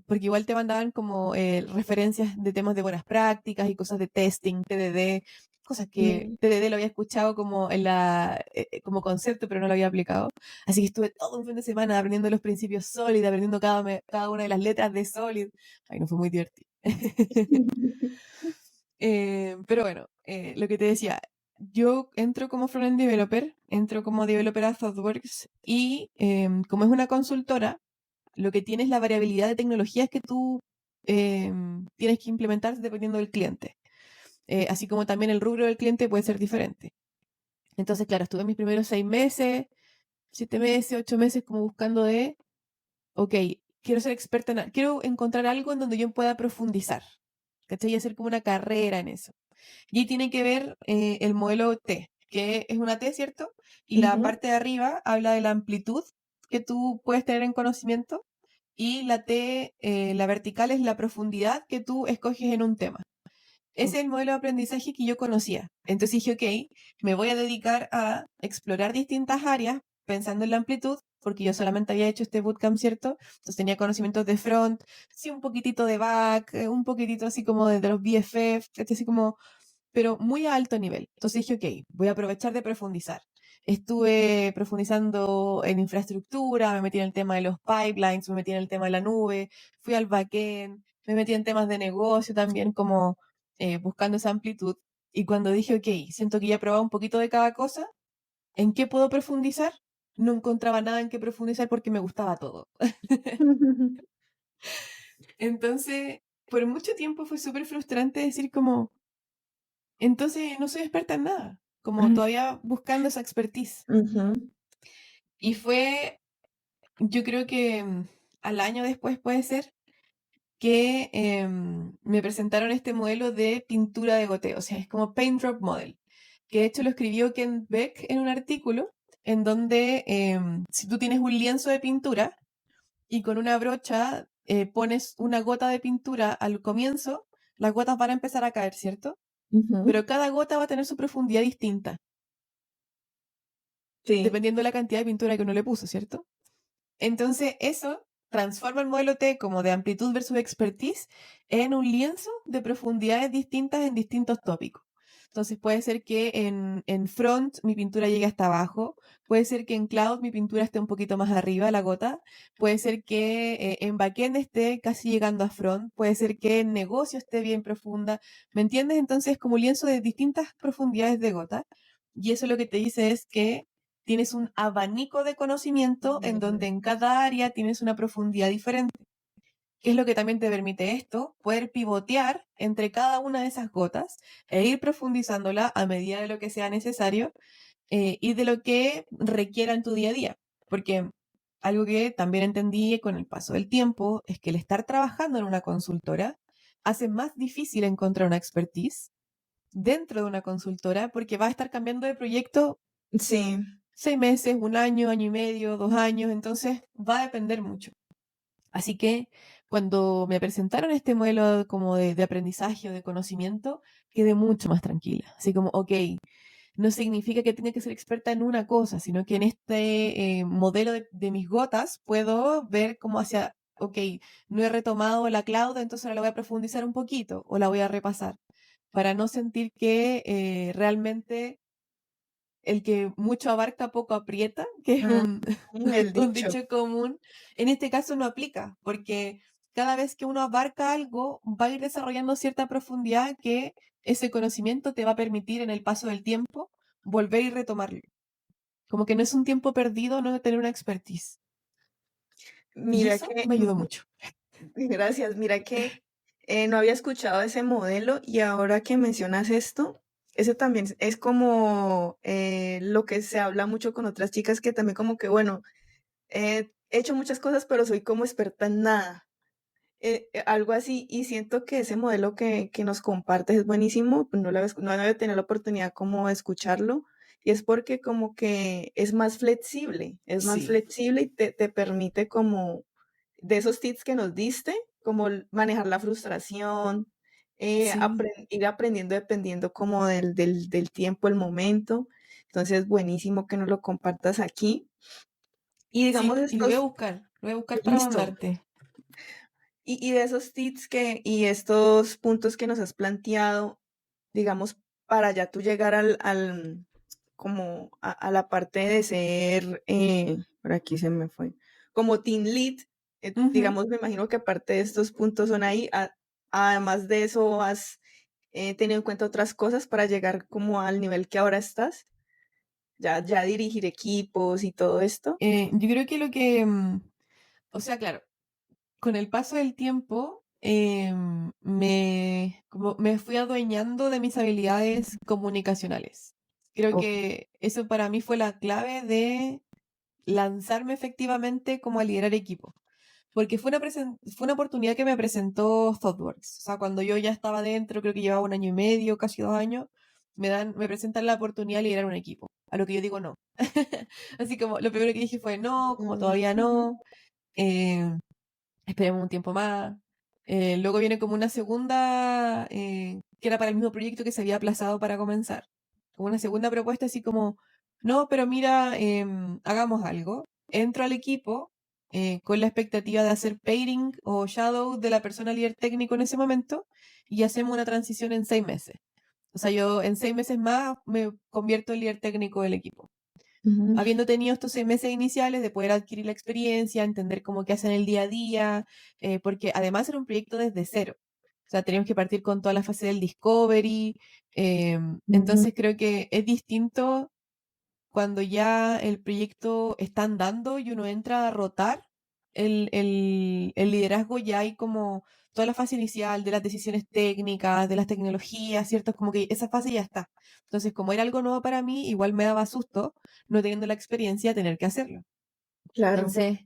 porque igual te mandaban como referencias de temas de buenas prácticas y cosas de testing, TDD, cosas que Mm. TDD lo había escuchado como como concepto, pero no lo había aplicado. Así que estuve todo un fin de semana aprendiendo los principios Solid, aprendiendo cada una de las letras de Solid. Ay, no fue muy divertido. Pero bueno, lo que te decía, yo entro como frontend developer, entro como developer a ThoughtWorks y como es una consultora, lo que tiene es la variabilidad de tecnologías que tú tienes que implementar dependiendo del cliente. Así como también el rubro del cliente puede ser diferente. Entonces, claro, estuve mis primeros 6 meses, 7 meses, 8 meses como buscando ok, quiero ser experta quiero encontrar algo en donde yo pueda profundizar, ¿cachai? Y hacer como una carrera en eso. Y tiene que ver el modelo T, que es una T, ¿cierto? Y la Ujú. parte de arriba habla de la amplitud que tú puedes tener en conocimiento. Y la T, la vertical, es la profundidad que tú escoges en un tema. Ese es el modelo de aprendizaje que yo conocía. Entonces dije, ok, me voy a dedicar a explorar distintas áreas pensando en la amplitud, porque yo solamente había hecho este bootcamp, ¿cierto? Entonces tenía conocimientos de front, sí, un poquitito de back, un poquitito así como de los BFF, así como pero muy a alto nivel. Entonces dije, ok, voy a aprovechar de profundizar. Estuve profundizando en infraestructura, me metí en el tema de los pipelines, me metí en el tema de la nube, fui al backend, me metí en temas de negocio también, como buscando esa amplitud. Y cuando dije, ok, siento que ya he probado un poquito de cada cosa, ¿en qué puedo profundizar? No encontraba nada en qué profundizar porque me gustaba todo. Entonces, por mucho tiempo fue súper frustrante decir como, entonces no soy experta en nada, como todavía buscando esa expertise. Ujú. Y fue, yo creo que al año después puede ser que me presentaron este modelo de pintura de goteo, o sea, es como Paint Drop Model, que de hecho lo escribió Ken Beck en un artículo en donde si tú tienes un lienzo de pintura y con una brocha pones una gota de pintura al comienzo, las gotas van a empezar a caer, ¿cierto? Ujú. Pero cada gota va a tener su profundidad distinta, Sí. dependiendo de la cantidad de pintura que uno le puso, ¿cierto? Entonces, eso transforma el modelo T como de amplitud versus expertise en un lienzo de profundidades distintas en distintos tópicos. Entonces puede ser que en front mi pintura llegue hasta abajo, puede ser que en cloud mi pintura esté un poquito más arriba, la gota, puede ser que en backend esté casi llegando a front, puede ser que en negocio esté bien profunda, ¿me entiendes? Entonces es como un lienzo de distintas profundidades de gota y eso lo que te dice es que tienes un abanico de conocimiento en donde en cada área tienes una profundidad diferente. ¿Qué es lo que también te permite esto? Poder pivotear entre cada una de esas gotas e ir profundizándola a medida de lo que sea necesario y de lo que requiera en tu día a día. Porque algo que también entendí con el paso del tiempo es que el estar trabajando en una consultora hace más difícil encontrar una expertise dentro de una consultora porque va a estar cambiando de proyecto Sí. 6 meses, un año, año y medio, 2 años, entonces va a depender mucho. Así que cuando me presentaron este modelo como de aprendizaje o de conocimiento, quedé mucho más tranquila. Así como, ok, no significa que tenga que ser experta en una cosa, sino que en este modelo de mis gotas puedo ver cómo hacia, ok, no he retomado la cloud, entonces ahora la voy a profundizar un poquito o la voy a repasar para no sentir que realmente el que mucho abarca, poco aprieta, que es Mm, el un dicho. dicho común, en este caso no aplica, porque cada vez que uno abarca algo, va a ir desarrollando cierta profundidad que ese conocimiento te va a permitir en el paso del tiempo volver y retomarlo. Como que no es un tiempo perdido no tener una expertise. Y Mira eso que, me ayudó mucho. gracias, mira que no había escuchado ese modelo y ahora que mencionas esto, ese también es como lo que se habla mucho con otras chicas que también como que, bueno, he hecho muchas cosas, pero soy como experta en nada. Algo así, y siento que ese modelo que nos compartes es buenísimo, pues no había tenido la oportunidad como de escucharlo, y es porque como que es más Sí, flexible y te permite como de esos tips que nos diste, como manejar la frustración, Sí, ir aprendiendo dependiendo como del tiempo, el momento. Entonces, buenísimo que nos lo compartas aquí. Y digamos sí, y estos, lo voy a buscar para listo. mandarte. Y de esos tips y estos puntos que nos has planteado, digamos, para ya tú llegar como a la parte de ser, por aquí se me fue, como team lead, Ujú. digamos, me imagino que aparte de estos puntos son ahí, además de eso, has tenido en cuenta otras cosas para llegar como al nivel que ahora estás, ya dirigir equipos y todo esto. Yo creo que o sea, claro, con el paso del tiempo, como me fui adueñando de mis habilidades comunicacionales. Creo Ok. que eso para mí fue la clave de lanzarme efectivamente como a liderar equipo. Porque fue una oportunidad que me presentó ThoughtWorks. O sea, cuando yo ya estaba dentro, creo que llevaba 1 año y medio, casi 2 años, me presentan la oportunidad de liderar un equipo. A lo que yo digo no. Así como lo primero que dije fue no, como todavía Ujú. no. eh, Esperemos un tiempo más. Luego viene como una segunda, que era para el mismo proyecto que se había aplazado para comenzar. Como una segunda propuesta así como, no, pero mira, hagamos algo. Entro al equipo con la expectativa de hacer pairing o shadow de la persona líder técnico en ese momento y hacemos una transición en 6 meses. O sea, yo en 6 meses más me convierto en líder técnico del equipo Ujú. habiendo tenido estos 6 meses iniciales de poder adquirir la experiencia, entender cómo que hacen el día a día, porque además era un proyecto desde cero. O sea, teníamos que partir con toda la fase del discovery. Ujú. Entonces creo que es distinto cuando ya el proyecto está andando y uno entra a rotar el liderazgo, ya hay como toda la fase inicial de las decisiones técnicas, de las tecnologías, ¿cierto? Como que esa fase ya está. Entonces, como era algo nuevo para mí, igual me daba susto, no teniendo la experiencia, tener que hacerlo. Claro. Entonces,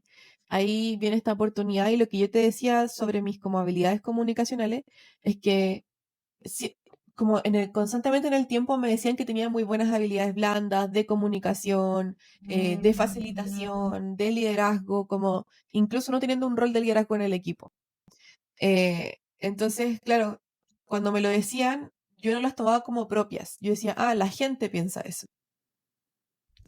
ahí viene esta oportunidad y lo que yo te decía sobre mis como habilidades comunicacionales es que sí, como constantemente en el tiempo me decían que tenía muy buenas habilidades blandas de comunicación, de Mm. facilitación, de liderazgo, como incluso no teniendo un rol de liderazgo en el equipo. Entonces, claro, cuando me lo decían, yo no las tomaba como propias. Yo decía, ah, la gente piensa eso.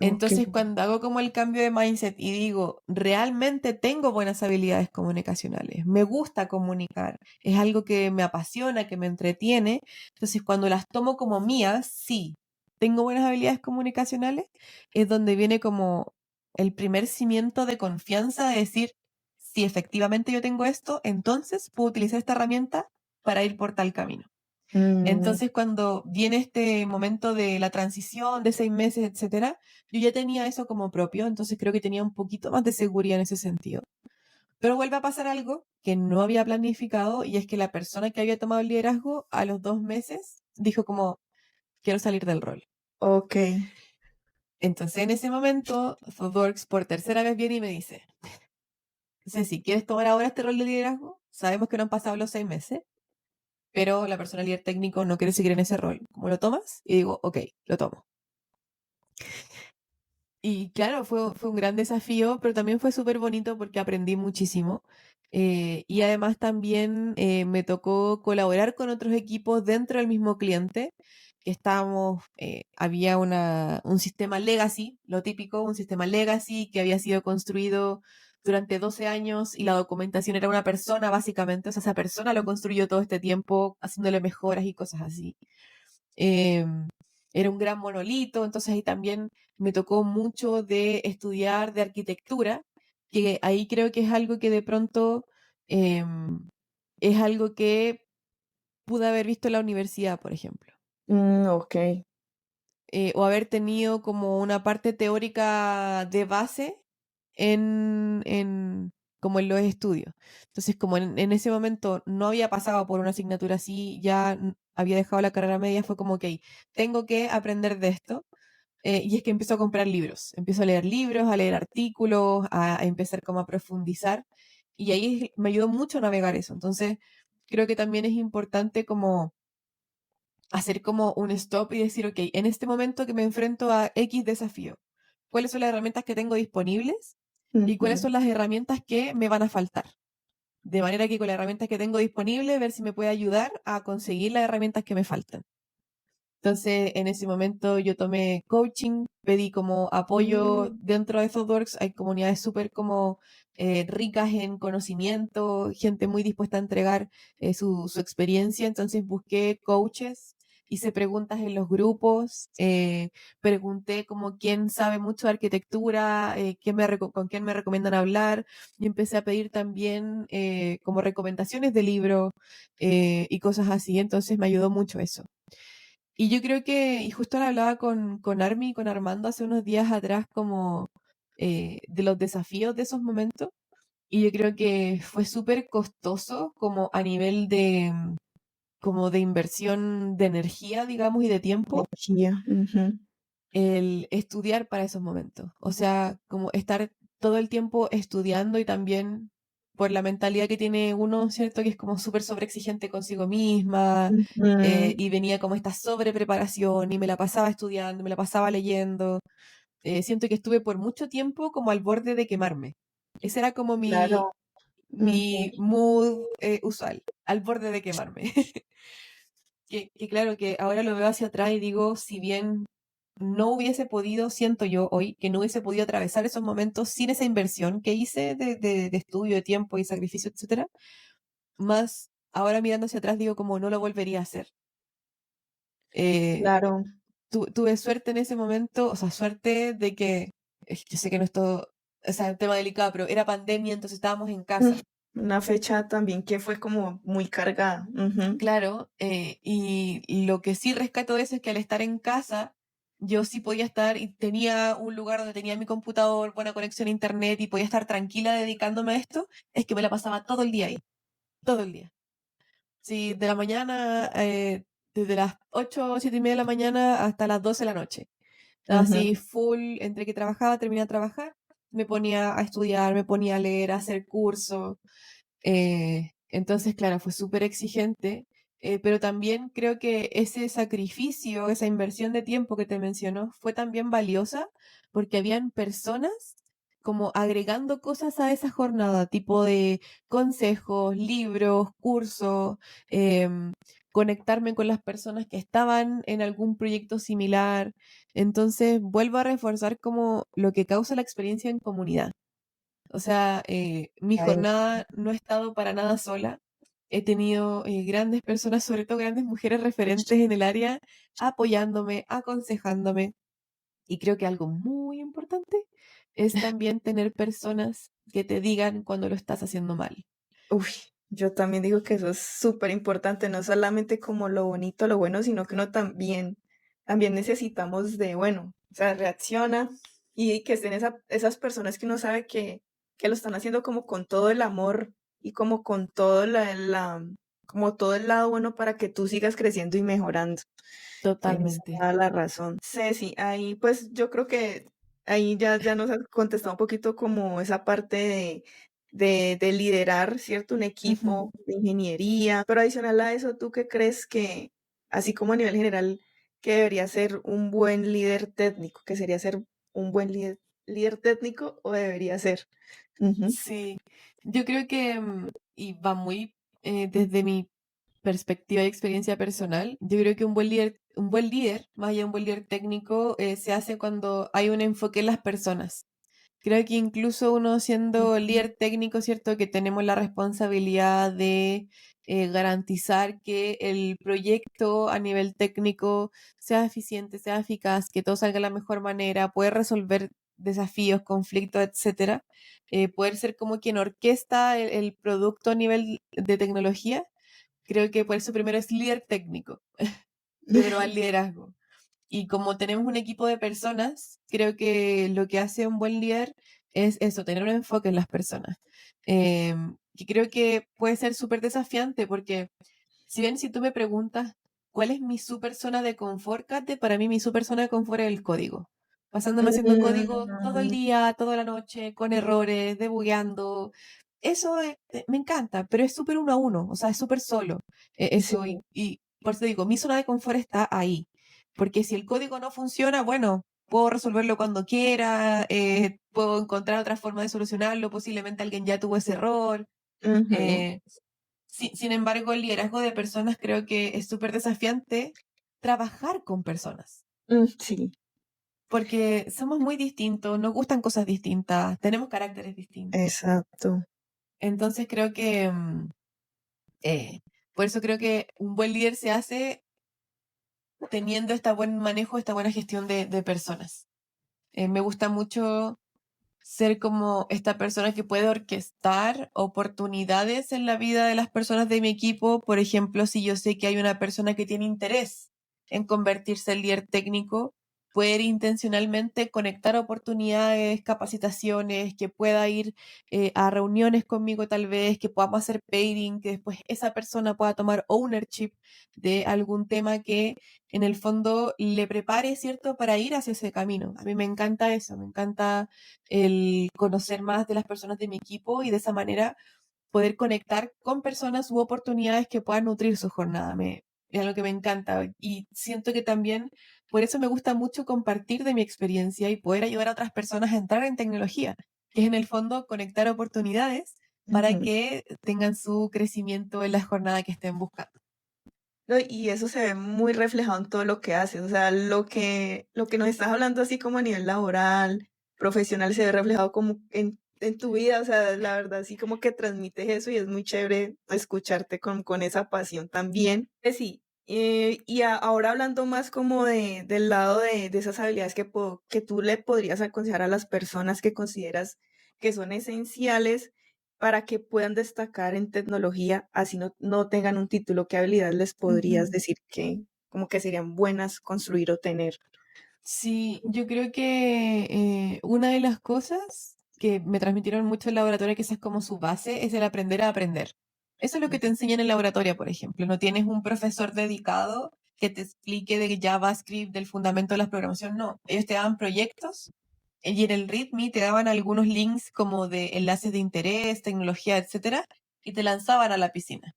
Ok. Entonces, cuando hago como el cambio de mindset y digo, realmente tengo buenas habilidades comunicacionales, me gusta comunicar, es algo que me apasiona, que me entretiene, entonces cuando las tomo como mías, sí, tengo buenas habilidades comunicacionales, es donde viene como el primer cimiento de confianza de decir, si efectivamente yo tengo esto, entonces puedo utilizar esta herramienta para ir por tal camino. Mm. Entonces, cuando viene este momento de la transición de 6 meses, etcétera, yo ya tenía eso como propio, entonces creo que tenía un poquito más de seguridad en ese sentido. Pero vuelve a pasar algo que no había planificado y es que la persona que había tomado el liderazgo a los 2 meses dijo como, quiero salir del rol. Ok. Entonces, en ese momento, ThoughtWorks por tercera vez viene y me dice, Ceci, ¿quieres tomar ahora este rol de liderazgo? Sabemos que no han pasado los 6 meses, pero la persona líder técnico no quiere seguir en ese rol. ¿Cómo lo tomas? Y digo, ok, lo tomo. Y claro, fue un gran desafío, pero también fue súper bonito porque aprendí muchísimo. Y además también me tocó colaborar con otros equipos dentro del mismo cliente, que había un sistema legacy, lo típico, un sistema legacy que había sido construido durante 12 años y la documentación era una persona básicamente, o sea, esa persona lo construyó todo este tiempo haciéndole mejoras y cosas así. Em, Era un gran monolito, entonces ahí también me tocó mucho de estudiar de arquitectura, que ahí creo que es algo que de pronto es algo que pude haber visto en la universidad, por ejemplo, Ok. o haber tenido como una parte teórica de base como en los estudios. Entonces, como en ese momento no había pasado por una asignatura así, ya había dejado la carrera media, fue como, ok, tengo que aprender de esto. Y es que empiezo a comprar libros, empiezo a leer libros, a leer artículos, a empezar como a profundizar. Y ahí me ayudó mucho a navegar eso. Entonces, creo que también es importante como hacer como un stop y decir, ok, en este momento que me enfrento a X desafío, ¿cuáles son las herramientas que tengo disponibles? ¿Y cuáles Ujú. son las herramientas que me van a faltar? de manera que con las herramientas que tengo disponibles, ver si me puede ayudar a conseguir las herramientas que me faltan. Entonces, en ese momento yo tomé coaching, pedí como apoyo Mm, dentro de ThoughtWorks. Hay comunidades súper como ricas en conocimiento, gente muy dispuesta a entregar su experiencia. Entonces busqué coaches, hice preguntas en los grupos, pregunté como quién sabe mucho de arquitectura, con quién me recomiendan hablar, y empecé a pedir también como recomendaciones de libros y cosas así. Entonces me ayudó mucho eso. Y yo creo que, y justo lo hablaba con Armi y con Armando hace unos días atrás, como de los desafíos de esos momentos, y yo creo que fue súper costoso como a nivel de, como de inversión de energía, digamos, y de tiempo, energía. Ujú. el estudiar para esos momentos. O sea, como estar todo el tiempo estudiando y también por la mentalidad que tiene uno, ¿cierto? Que es como súper sobreexigente consigo misma, Ujú. y venía como esta sobrepreparación y me la pasaba estudiando, me la pasaba leyendo. Siento que estuve por mucho tiempo como al borde de quemarme. Ese era como mi, Claro. Ujú. mi mood usual, al borde de quemarme. Que claro, que ahora lo veo hacia atrás y digo, si bien no hubiese podido, siento yo hoy, que no hubiese podido atravesar esos momentos sin esa inversión que hice de estudio, de tiempo y sacrificio, etcétera, más ahora mirando hacia atrás digo como no lo volvería a hacer. Eh, Claro. tuve suerte en ese momento, o sea, suerte de que, yo sé que no es todo, o sea, un tema delicado, pero era pandemia, entonces estábamos en Mm, casa. Una fecha también que fue como muy cargada. Ujú. Claro, y lo que sí rescato de eso es que al estar en casa, yo sí podía estar y tenía un lugar donde tenía mi computador, buena conexión a internet y podía estar tranquila dedicándome a esto, es que me la pasaba todo el día ahí, todo el día. Sí, de la mañana, desde las 8 o 7 y media de la mañana hasta las 12 de la noche. Estaba Ujú. así full, entre que trabajaba, terminaba de trabajar, me ponía a estudiar, me ponía a leer, a hacer cursos. Entonces, claro, fue súper exigente, pero también creo que ese sacrificio, esa inversión de tiempo que te mencionó, fue también valiosa porque habían personas como agregando cosas a esa jornada, tipo de consejos, libros, cursos, em, conectarme con las personas que estaban en algún proyecto similar. Entonces, vuelvo a reforzar como lo que causa la experiencia en comunidad. O sea, mi A eso. jornada no ha estado para nada sola. He tenido grandes personas, sobre todo grandes mujeres referentes en el área, apoyándome, aconsejándome. Y creo que algo muy importante es también tener personas que te digan cuando lo estás haciendo mal. Uy, yo también digo que eso es súper importante, no solamente como lo bonito, lo bueno, sino que uno también necesitamos de, bueno, o sea, reacciona y que estén esas personas que uno sabe que lo están haciendo como con todo el amor y como con todo como todo el lado bueno para que tú sigas creciendo y mejorando. Tienes Totalmente. toda la razón. Ceci, ahí pues yo creo que ahí ya nos has contestado un poquito como esa parte de liderar, ¿cierto? Un Ujú. equipo de ingeniería. Pero adicional a eso, ¿tú qué crees que, así como a nivel general, que debería ser un buen líder técnico? ¿Que sería ser un buen líder técnico o debería ser? Ujú. Sí, yo creo que, y va muy desde mi perspectiva y experiencia personal, yo creo que un buen líder, más allá de un buen líder técnico, se hace cuando hay un enfoque en las personas. Creo que incluso uno siendo líder técnico, ¿cierto? Que tenemos la responsabilidad de garantizar que el proyecto a nivel técnico sea eficiente, sea eficaz, que todo salga de la mejor manera, poder resolver desafíos, conflictos, etcétera. Poder ser como quien orquesta el producto a nivel de tecnología. Creo que por eso primero es líder técnico, primero va el liderazgo. Y como tenemos un equipo de personas, creo que lo que hace un buen líder es eso, tener un enfoque en las personas. Y creo que puede ser súper desafiante porque si bien si tú me preguntas cuál es mi super zona de confort, Kate, para mí mi super zona de confort es el código. Pasándome haciendo código todo el Mm, día, toda la noche, con errores, debugueando. Eso me encanta, pero es súper uno a uno, o sea, es súper solo. sí. Eso, y por eso digo, mi zona de confort está ahí. Porque si el código no funciona, bueno, puedo resolverlo cuando quiera, puedo encontrar otra forma de solucionarlo, posiblemente alguien ya tuvo ese error. Ujú. Eh, sin embargo, el liderazgo de personas creo que es súper desafiante trabajar con personas, Sí, porque somos muy distintos, nos gustan cosas distintas, tenemos caracteres distintos. exacto. Entonces creo que, eh, por eso creo que un buen líder se hace teniendo este buen manejo, esta buena gestión de personas. Me gusta mucho ser como esta persona que puede orquestar oportunidades en la vida de las personas de mi equipo. Por ejemplo, si yo sé que hay una persona que tiene interés en convertirse en líder técnico, poder intencionalmente conectar oportunidades, capacitaciones, que pueda ir a reuniones conmigo tal vez, que podamos hacer pairing, que después esa persona pueda tomar ownership de algún tema que en el fondo le prepare, ¿cierto?, para ir hacia ese camino. A mí me encanta eso, me encanta el conocer más de las personas de mi equipo y de esa manera poder conectar con personas u oportunidades que puedan nutrir su jornada. Es algo que me encanta y siento que también por eso me gusta mucho compartir de mi experiencia y poder ayudar a otras personas a entrar en tecnología, que es en el fondo conectar oportunidades para Ujú. que tengan su crecimiento en la jornada que estén buscando. No, y eso se ve muy reflejado en todo lo que haces, o sea, lo que nos estás hablando así como a nivel laboral, profesional, se ve reflejado como en tu vida, o sea, la verdad, así como que transmites eso y es muy chévere escucharte con esa pasión también. Sí, y ahora hablando más como del lado de esas habilidades que tú le podrías aconsejar a las personas que consideras que son esenciales para que puedan destacar en tecnología, así no tengan un título, ¿qué habilidad les podrías Ujú. decir que como que serían buenas construir o tener? Sí, yo creo que una de las cosas que me transmitieron mucho en el laboratorio, que esa es como su base, es el aprender a aprender. Eso es lo que te enseñan en el laboratorio, por ejemplo. No tienes un profesor dedicado que te explique de JavaScript, del fundamento de la programación, no. Ellos te daban proyectos y en el README te daban algunos links como de enlaces de interés, tecnología, etcétera, y te lanzaban a la piscina.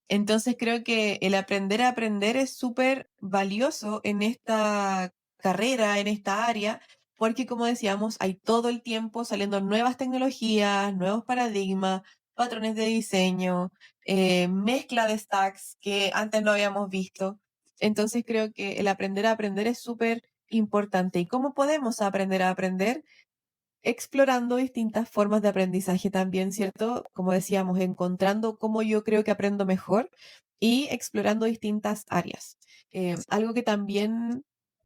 Entonces creo que el aprender a aprender es súper valioso en esta carrera, en esta área, porque como decíamos, hay todo el tiempo saliendo nuevas tecnologías, nuevos paradigmas, patrones de diseño, mezcla de stacks que antes no habíamos visto. Entonces creo que el aprender a aprender es súper importante. ¿Y cómo podemos aprender a aprender? Explorando distintas formas de aprendizaje también, ¿cierto? Como decíamos, encontrando cómo yo creo que aprendo mejor y explorando distintas áreas. Algo que también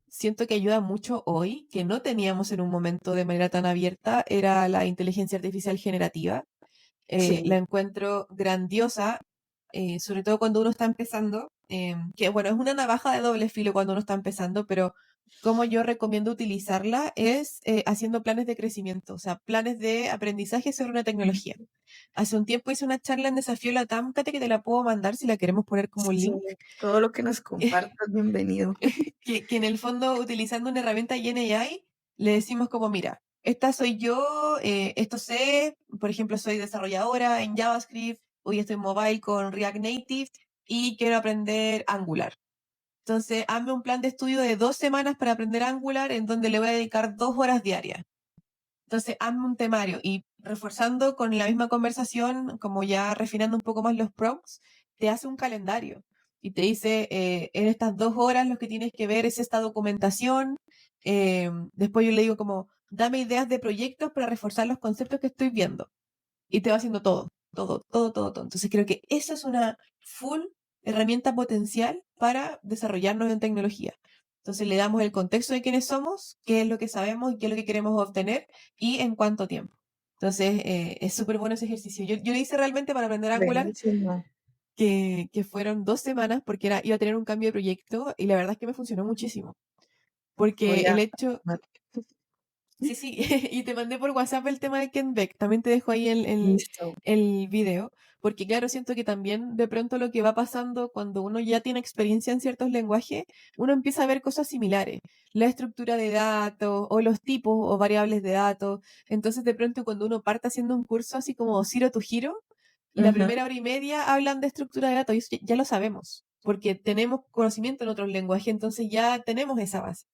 siento que ayuda mucho hoy, que no teníamos en un momento de manera tan abierta, era la inteligencia artificial generativa. La Sí, encuentro grandiosa, sobre todo cuando uno está empezando, que bueno, es una navaja de doble filo cuando uno está empezando, pero como yo recomiendo utilizarla es haciendo planes de crecimiento, o sea, planes de aprendizaje sobre una tecnología. Hace un tiempo hice una charla en Desafío Latam, Kate, que te la puedo mandar si la queremos poner como un sí, link, todo lo que nos compartas, bienvenido. que en el fondo, utilizando una herramienta GenAI, le decimos como, mira, esta soy yo, esto sé, por ejemplo, soy desarrolladora en JavaScript, hoy estoy mobile con React Native y quiero aprender Angular. Entonces, hazme un plan de estudio de 2 semanas para aprender Angular en donde le voy a dedicar 2 horas diarias. Entonces, hazme un temario y reforzando con la misma conversación, como ya refinando un poco más los prompts, te hace un calendario y te dice, en estas 2 horas lo que tienes que ver es esta documentación. Después yo le digo como, dame ideas de proyectos para reforzar los conceptos que estoy viendo. Y te va haciendo todo, todo, todo, todo, todo. Entonces creo que esa es una full herramienta potencial para desarrollarnos en tecnología. Entonces le damos el contexto de quiénes somos, qué es lo que sabemos y qué es lo que queremos obtener y en cuánto tiempo. Entonces es súper bueno ese ejercicio. Yo lo hice realmente para aprender Angular, Buenísimo. que fueron 2 semanas porque iba a tener un cambio de proyecto y la verdad es que me funcionó muchísimo. Porque Voy el a hecho, sí, sí, y te mandé por WhatsApp el tema de Ken Beck, también te dejo ahí listo. el video, porque claro, siento que también de pronto lo que va pasando cuando uno ya tiene experiencia en ciertos lenguajes, uno empieza a ver cosas similares, la estructura de datos o los tipos o variables de datos, entonces de pronto cuando uno parte haciendo un curso así como Zero to Hero, la Ujú. primera hora y media hablan de estructura de datos y eso ya lo sabemos, porque tenemos conocimiento en otros lenguajes, entonces ya tenemos esa base.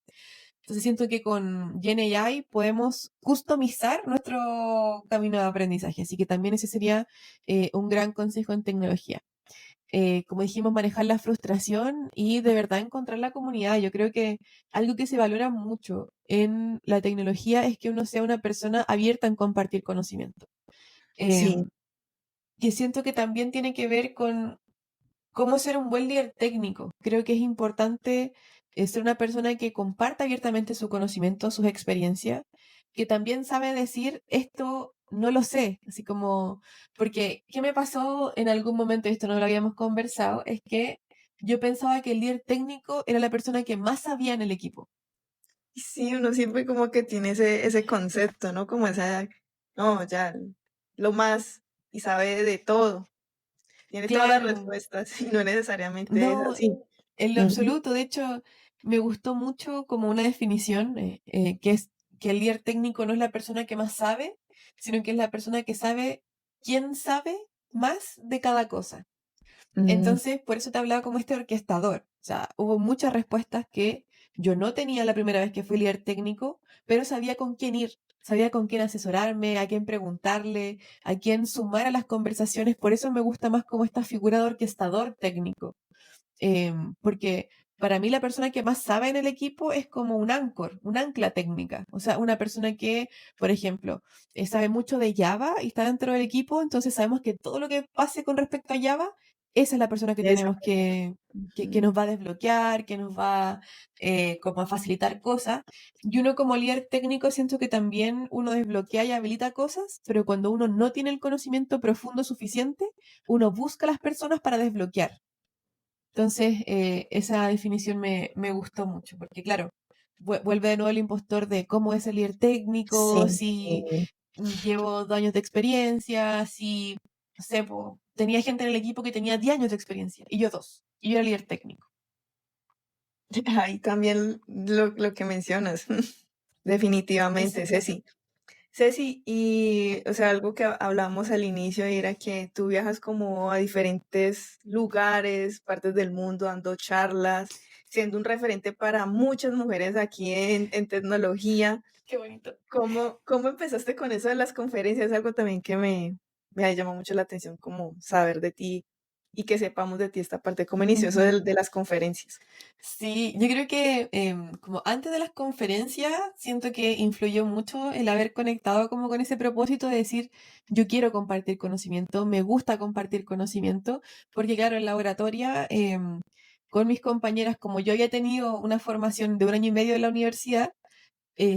Entonces siento que con GenAI podemos customizar nuestro camino de aprendizaje. Así que también ese sería un gran consejo en tecnología. Como dijimos, manejar la frustración y de verdad encontrar la comunidad. Yo creo que algo que se valora mucho en la tecnología es que uno sea una persona abierta en compartir conocimiento. Sí, Que siento que también tiene que ver con cómo ser un buen líder técnico. Creo que es importante ser una persona que comparta abiertamente su conocimiento, sus experiencias, que también sabe decir esto no lo sé, así como, porque ¿qué me pasó en algún momento? Esto no lo habíamos conversado, es que yo pensaba que el líder técnico era la persona que más sabía en el equipo. sí, uno siempre como que tiene ese concepto, ¿no? Como esa, no, ya, lo más, y sabe de todo, tiene todas las Claro, respuestas, y no necesariamente es no, así. en lo Ujú, absoluto. De hecho, me gustó mucho como una definición que es que el líder técnico no es la persona que más sabe, sino que es la persona que sabe quién sabe más de cada cosa. mm, Entonces, por eso te hablaba como este orquestador. O sea, hubo muchas respuestas que yo no tenía la primera vez que fui líder técnico, pero sabía con quién ir, sabía con quién asesorarme, a quién preguntarle, a quién sumar a las conversaciones. Por eso me gusta más como esta figura de orquestador técnico. Porque para mí la persona que más sabe en el equipo es como un anchor, un ancla técnica. O sea, una persona que, por ejemplo, sabe mucho de Java y está dentro del equipo, entonces sabemos que todo lo que pase con respecto a Java, esa es la persona que esa tenemos persona. que Ujú. nos va a desbloquear, que nos va como a facilitar cosas. Y uno como líder técnico siento que también uno desbloquea y habilita cosas, pero cuando uno no tiene el conocimiento profundo suficiente, uno busca a las personas para desbloquear. Entonces, esa definición me gustó mucho, porque claro, vuelve de nuevo el impostor de cómo es el líder técnico, Sí, si llevo 2 años de experiencia, si, no sé, po, tenía gente en el equipo que tenía 10 años de experiencia, y yo 2, y yo era líder técnico. ahí también lo que mencionas, definitivamente, Exacto. Ceci. Ceci, y o sea, algo que hablamos al inicio era que tú viajas como a diferentes lugares, partes del mundo, dando charlas, siendo un referente para muchas mujeres aquí en tecnología. Qué bonito. ¿Cómo empezaste con eso de las conferencias? Es algo también que me ha llamado mucho la atención, como saber de ti y que sepamos de ti esta parte. ¿Cómo inició eso Ujú. de las conferencias? Sí, yo creo que como antes de las conferencias, siento que influyó mucho el haber conectado como con ese propósito de decir, yo quiero compartir conocimiento, me gusta compartir conocimiento, porque claro, en la oratoria, con mis compañeras, como yo había tenido una formación de 1 año y medio en la universidad,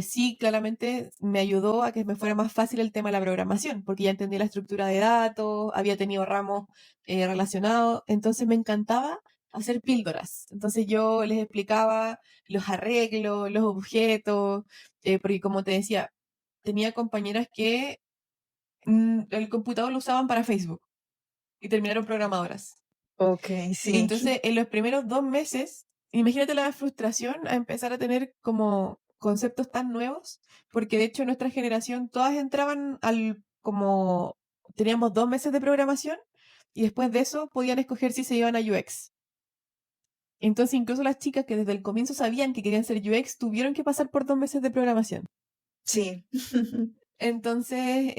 sí, claramente me ayudó a que me fuera más fácil el tema de la programación, porque ya entendía la estructura de datos, había tenido ramos relacionados, entonces me encantaba hacer píldoras. Entonces yo les explicaba los arreglos, los objetos, porque como te decía, tenía compañeras que el computador lo usaban para Facebook y terminaron programadoras. Ok, sí. Entonces, en los primeros 2 meses, imagínate la frustración a empezar a tener como conceptos tan nuevos, porque de hecho en nuestra generación todas entraban como, teníamos 2 meses de programación y después de eso podían escoger si se iban a UX. Entonces, incluso las chicas que desde el comienzo sabían que querían ser UX tuvieron que pasar por 2 meses de programación. Sí. Entonces,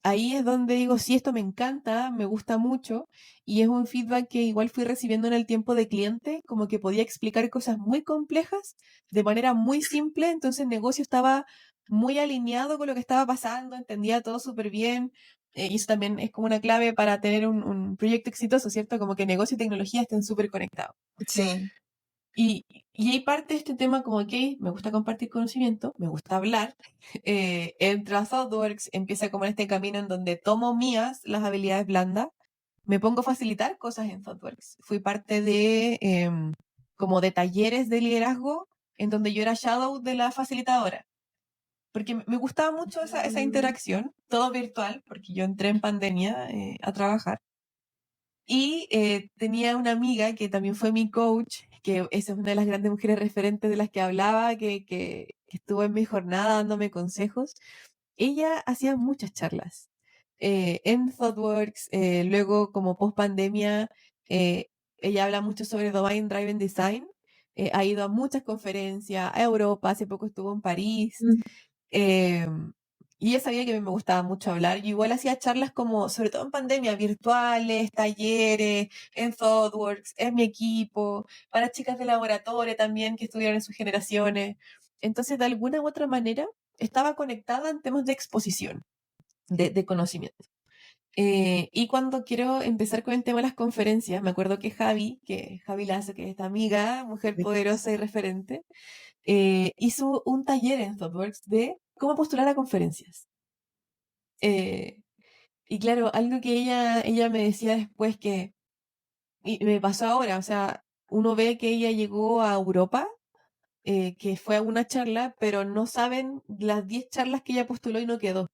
ahí es donde digo, sí, esto me encanta, me gusta mucho, y es un feedback que igual fui recibiendo en el tiempo de cliente, como que podía explicar cosas muy complejas de manera muy simple, entonces el negocio estaba muy alineado con lo que estaba pasando, entendía todo súper bien, y eso también es como una clave para tener un proyecto exitoso, ¿cierto? Como que negocio y tecnología estén súper conectados. Sí. Y, y ahí parte este tema como que me gusta compartir conocimiento, me gusta hablar. Entro a ThoughtWorks, empieza como en este camino en donde tomo mías las habilidades blandas, me pongo a facilitar cosas en ThoughtWorks. Fui parte de como de talleres de liderazgo en donde yo era shadow de la facilitadora. Porque me gustaba mucho esa Mm, interacción, todo virtual, porque yo entré en pandemia a trabajar. Y tenía una amiga que también fue mi coach, que esa es una de las grandes mujeres referentes de las que hablaba, que estuvo en mi jornada dándome consejos. Ella hacía muchas charlas en ThoughtWorks, luego como post pandemia, ella habla mucho sobre Domain Driven Design ha ido a muchas conferencias, a Europa, hace poco estuvo en París. Mm. eh, y ella sabía que a mí me gustaba mucho hablar. Yo igual hacía charlas como, sobre todo en pandemia, virtuales, talleres, en ThoughtWorks, en mi equipo, para chicas de laboratorio también que estudiaron en sus generaciones. Entonces, de alguna u otra manera, estaba conectada en temas de exposición, de conocimiento. Y cuando quiero empezar con el tema de las conferencias, me acuerdo que Javi Lazo, que es esta amiga, mujer Sí. poderosa y referente, hizo un taller en ThoughtWorks de cómo postular a conferencias. Eh, y claro, algo que ella me decía después y me pasó ahora, o sea, uno ve que ella llegó a Europa, que fue a una charla, pero no saben las 10 charlas que ella postuló y no quedó.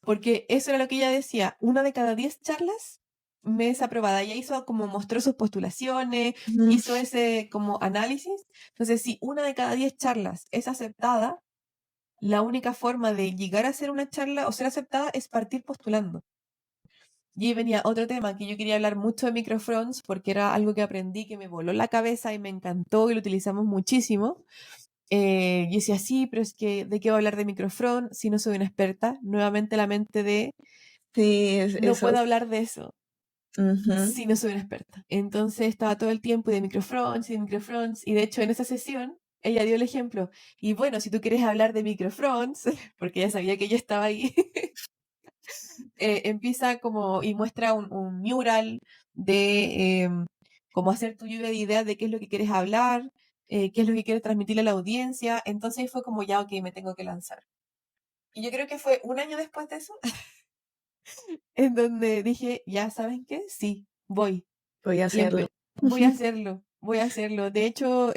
Porque eso era lo que ella decía, una de cada 10 charlas me es aprobada. Ella hizo como mostró sus postulaciones, Mm. hizo ese como análisis. Entonces, si una de cada 10 charlas es aceptada, la única forma de llegar a hacer una charla o ser aceptada es partir postulando. Y ahí venía otro tema que yo quería hablar mucho de microfronts porque era algo que aprendí que me voló la cabeza y me encantó y lo utilizamos muchísimo. Y decía, sí, pero es que, ¿de qué voy a hablar de microfront si no soy una experta? Nuevamente la mente de, Sí, no eso. puedo hablar de eso Ujú. si no soy una experta. Entonces estaba todo el tiempo de microfronts, y de hecho en esa sesión ella dio el ejemplo. Y bueno, si tú quieres hablar de microfronts, porque ella sabía que yo estaba ahí, empieza como y muestra un mural de cómo hacer tu lluvia de ideas de qué es lo que quieres hablar, qué es lo que quieres transmitirle a la audiencia. Entonces fue como ya, ok, me tengo que lanzar. Y yo creo que fue un año después de eso, en donde dije, ya, ¿saben qué? Sí, voy. Voy a Y hacerlo. voy a hacerlo, voy a hacerlo. De hecho,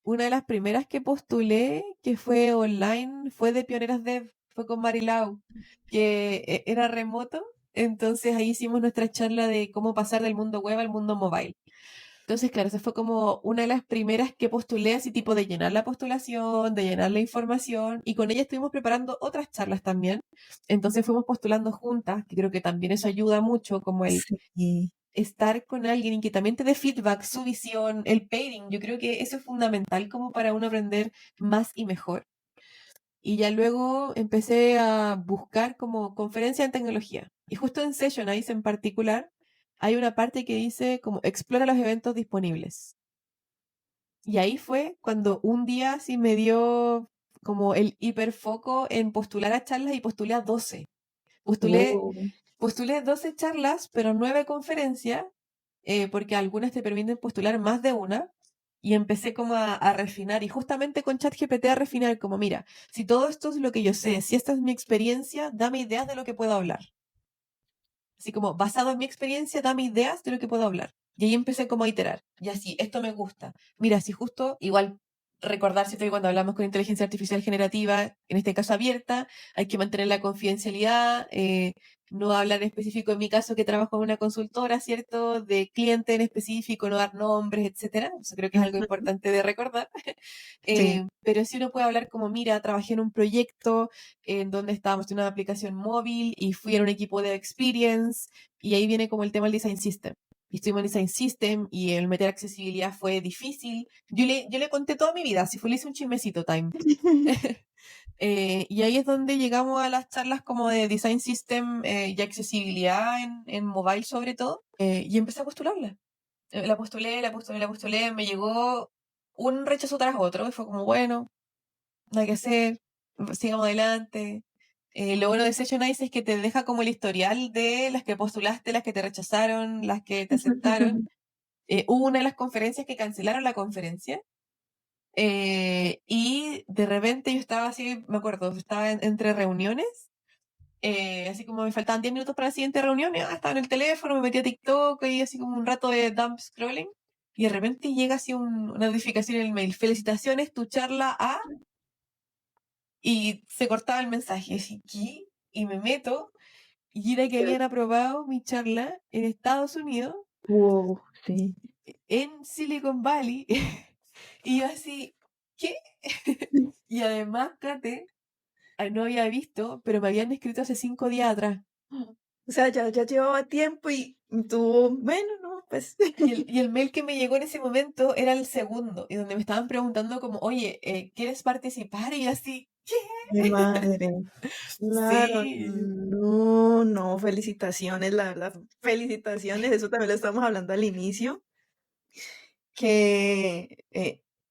una de las primeras que postulé, que fue online, fue de Pioneras Dev, fue con Marilau, que era remoto. Entonces ahí hicimos nuestra charla de cómo pasar del mundo web al mundo mobile. Entonces, claro, esa fue como una de las primeras que postulé, así tipo de llenar la postulación, de llenar la información, y con ella estuvimos preparando otras charlas también. Entonces fuimos postulando juntas, que creo que también eso ayuda mucho, como el Sí. estar con alguien y que también te dé feedback, su visión, el pairing. Yo creo que eso es fundamental como para uno aprender más y mejor. Y ya luego empecé a buscar como conferencia en tecnología. Y justo en Sessionize en particular, hay una parte que dice como explora los eventos disponibles. Y ahí fue cuando un día sí me dio como el hiperfoco en postular a charlas y postulé a 12. Postulé, Oh. postulé 12 charlas, pero 9 conferencias, porque algunas te permiten postular más de una. Y empecé como a refinar, y justamente con ChatGPT a refinar, como mira, si todo esto es lo que yo sé, si esta es mi experiencia, dame ideas de lo que puedo hablar. Así como, basado en mi experiencia, dame ideas de lo que puedo hablar. Y ahí empecé como a iterar. Y así, esto me gusta. Mira, si justo, igual recordar siempre que cuando hablamos con inteligencia artificial generativa, en este caso abierta, hay que mantener la confidencialidad, no hablar en específico, en mi caso que trabajo en una consultora, ¿cierto? De cliente en específico, no dar nombres, etcétera. Eso creo que es algo Ujú. importante de recordar. Sí. Pero sí uno puede hablar como, mira, trabajé en un proyecto en donde estábamos en una aplicación móvil y fui en un equipo de experience, y ahí viene como el tema del design system. Y estuvimos en design system y el meter accesibilidad fue difícil. Yo le conté toda mi vida, si fue le hice un chismecito time. Y ahí es donde llegamos a las charlas como de design system y accesibilidad en mobile sobre todo. Y empecé a postularla. La postulé, me llegó un rechazo tras otro y fue como, bueno, nada que hacer, sigamos adelante. Lo bueno de Sessionize es que te deja como el historial de las que postulaste, las que te rechazaron, las que te aceptaron. Hubo una de las conferencias que cancelaron la conferencia, y de repente yo estaba así, me acuerdo, estaba entre reuniones, así como me faltaban 10 minutos para la siguiente reunión, y estaba en el teléfono, me metí a TikTok y así como un rato de dump scrolling, y de repente llega así una notificación en el mail, felicitaciones, tu charla a... Y se cortaba el mensaje, así, ¿qué? Y me meto, y era que habían aprobado mi charla en Estados Unidos, Wow, sí. en Silicon Valley, y yo así, ¿qué? Y además, Kate, no había visto, pero me habían escrito hace 5 días atrás. O sea, ya llevaba tiempo y tuvo, bueno, no, pues. Y el mail que me llegó en ese momento era el segundo, y donde me estaban preguntando como, oye, ¿quieres participar? Y yo así, Mi madre. Claro, sí, no, no, felicitaciones, la verdad, felicitaciones, eso también lo estamos hablando al inicio, que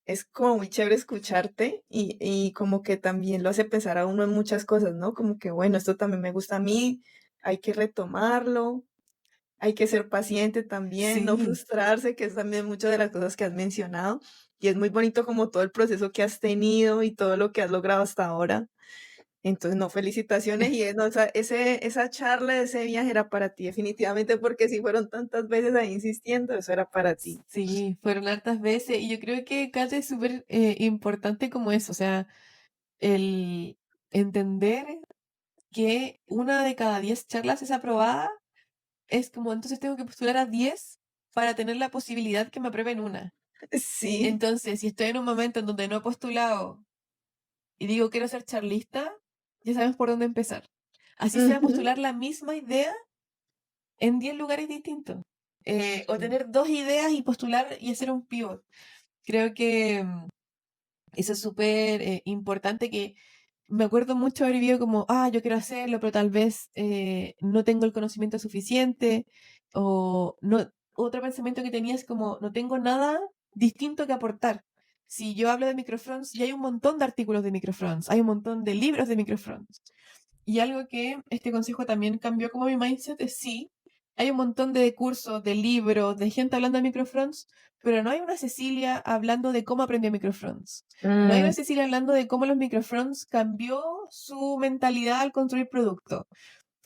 es como muy chévere escucharte y como que también lo hace pensar a uno en muchas cosas, ¿no? Como que, bueno, esto también me gusta a mí, hay que retomarlo, hay que ser paciente también, no sí, frustrarse, que es también muchas de las cosas que has mencionado, y es muy bonito como todo el proceso que has tenido y todo lo que has logrado hasta ahora. Entonces, no, felicitaciones y no, esa charla, ese viaje era para ti, definitivamente, porque si fueron tantas veces ahí insistiendo, eso era para ti. sí, fueron hartas veces, y yo creo que, Kate, es súper importante como eso, o sea, el entender que una de cada 10 charlas es aprobada, es como entonces tengo que postular a 10 para tener la posibilidad que me aprueben una. Sí. Entonces, si estoy en un momento en donde no he postulado y digo quiero ser charlista, ya sabes por dónde empezar. Así sea Ujú. postular la misma idea en 10 lugares distintos. O tener dos ideas y postular y hacer un pivot. Creo que eso es súper importante, que me acuerdo mucho haber vivido como, yo quiero hacerlo, pero tal vez no tengo el conocimiento suficiente, o no, otro pensamiento que tenía es como, no tengo nada distinto que aportar. Si yo hablo de microfronts, ya hay un montón de artículos de microfronts, hay un montón de libros de microfronts. Y algo que este consejo también cambió como mi mindset es sí, hay un montón de cursos, de libros, de gente hablando de microfronts, pero no hay una Cecilia hablando de cómo aprendió microfronts. No hay Mm, una Cecilia hablando de cómo los microfronts cambió su mentalidad al construir producto.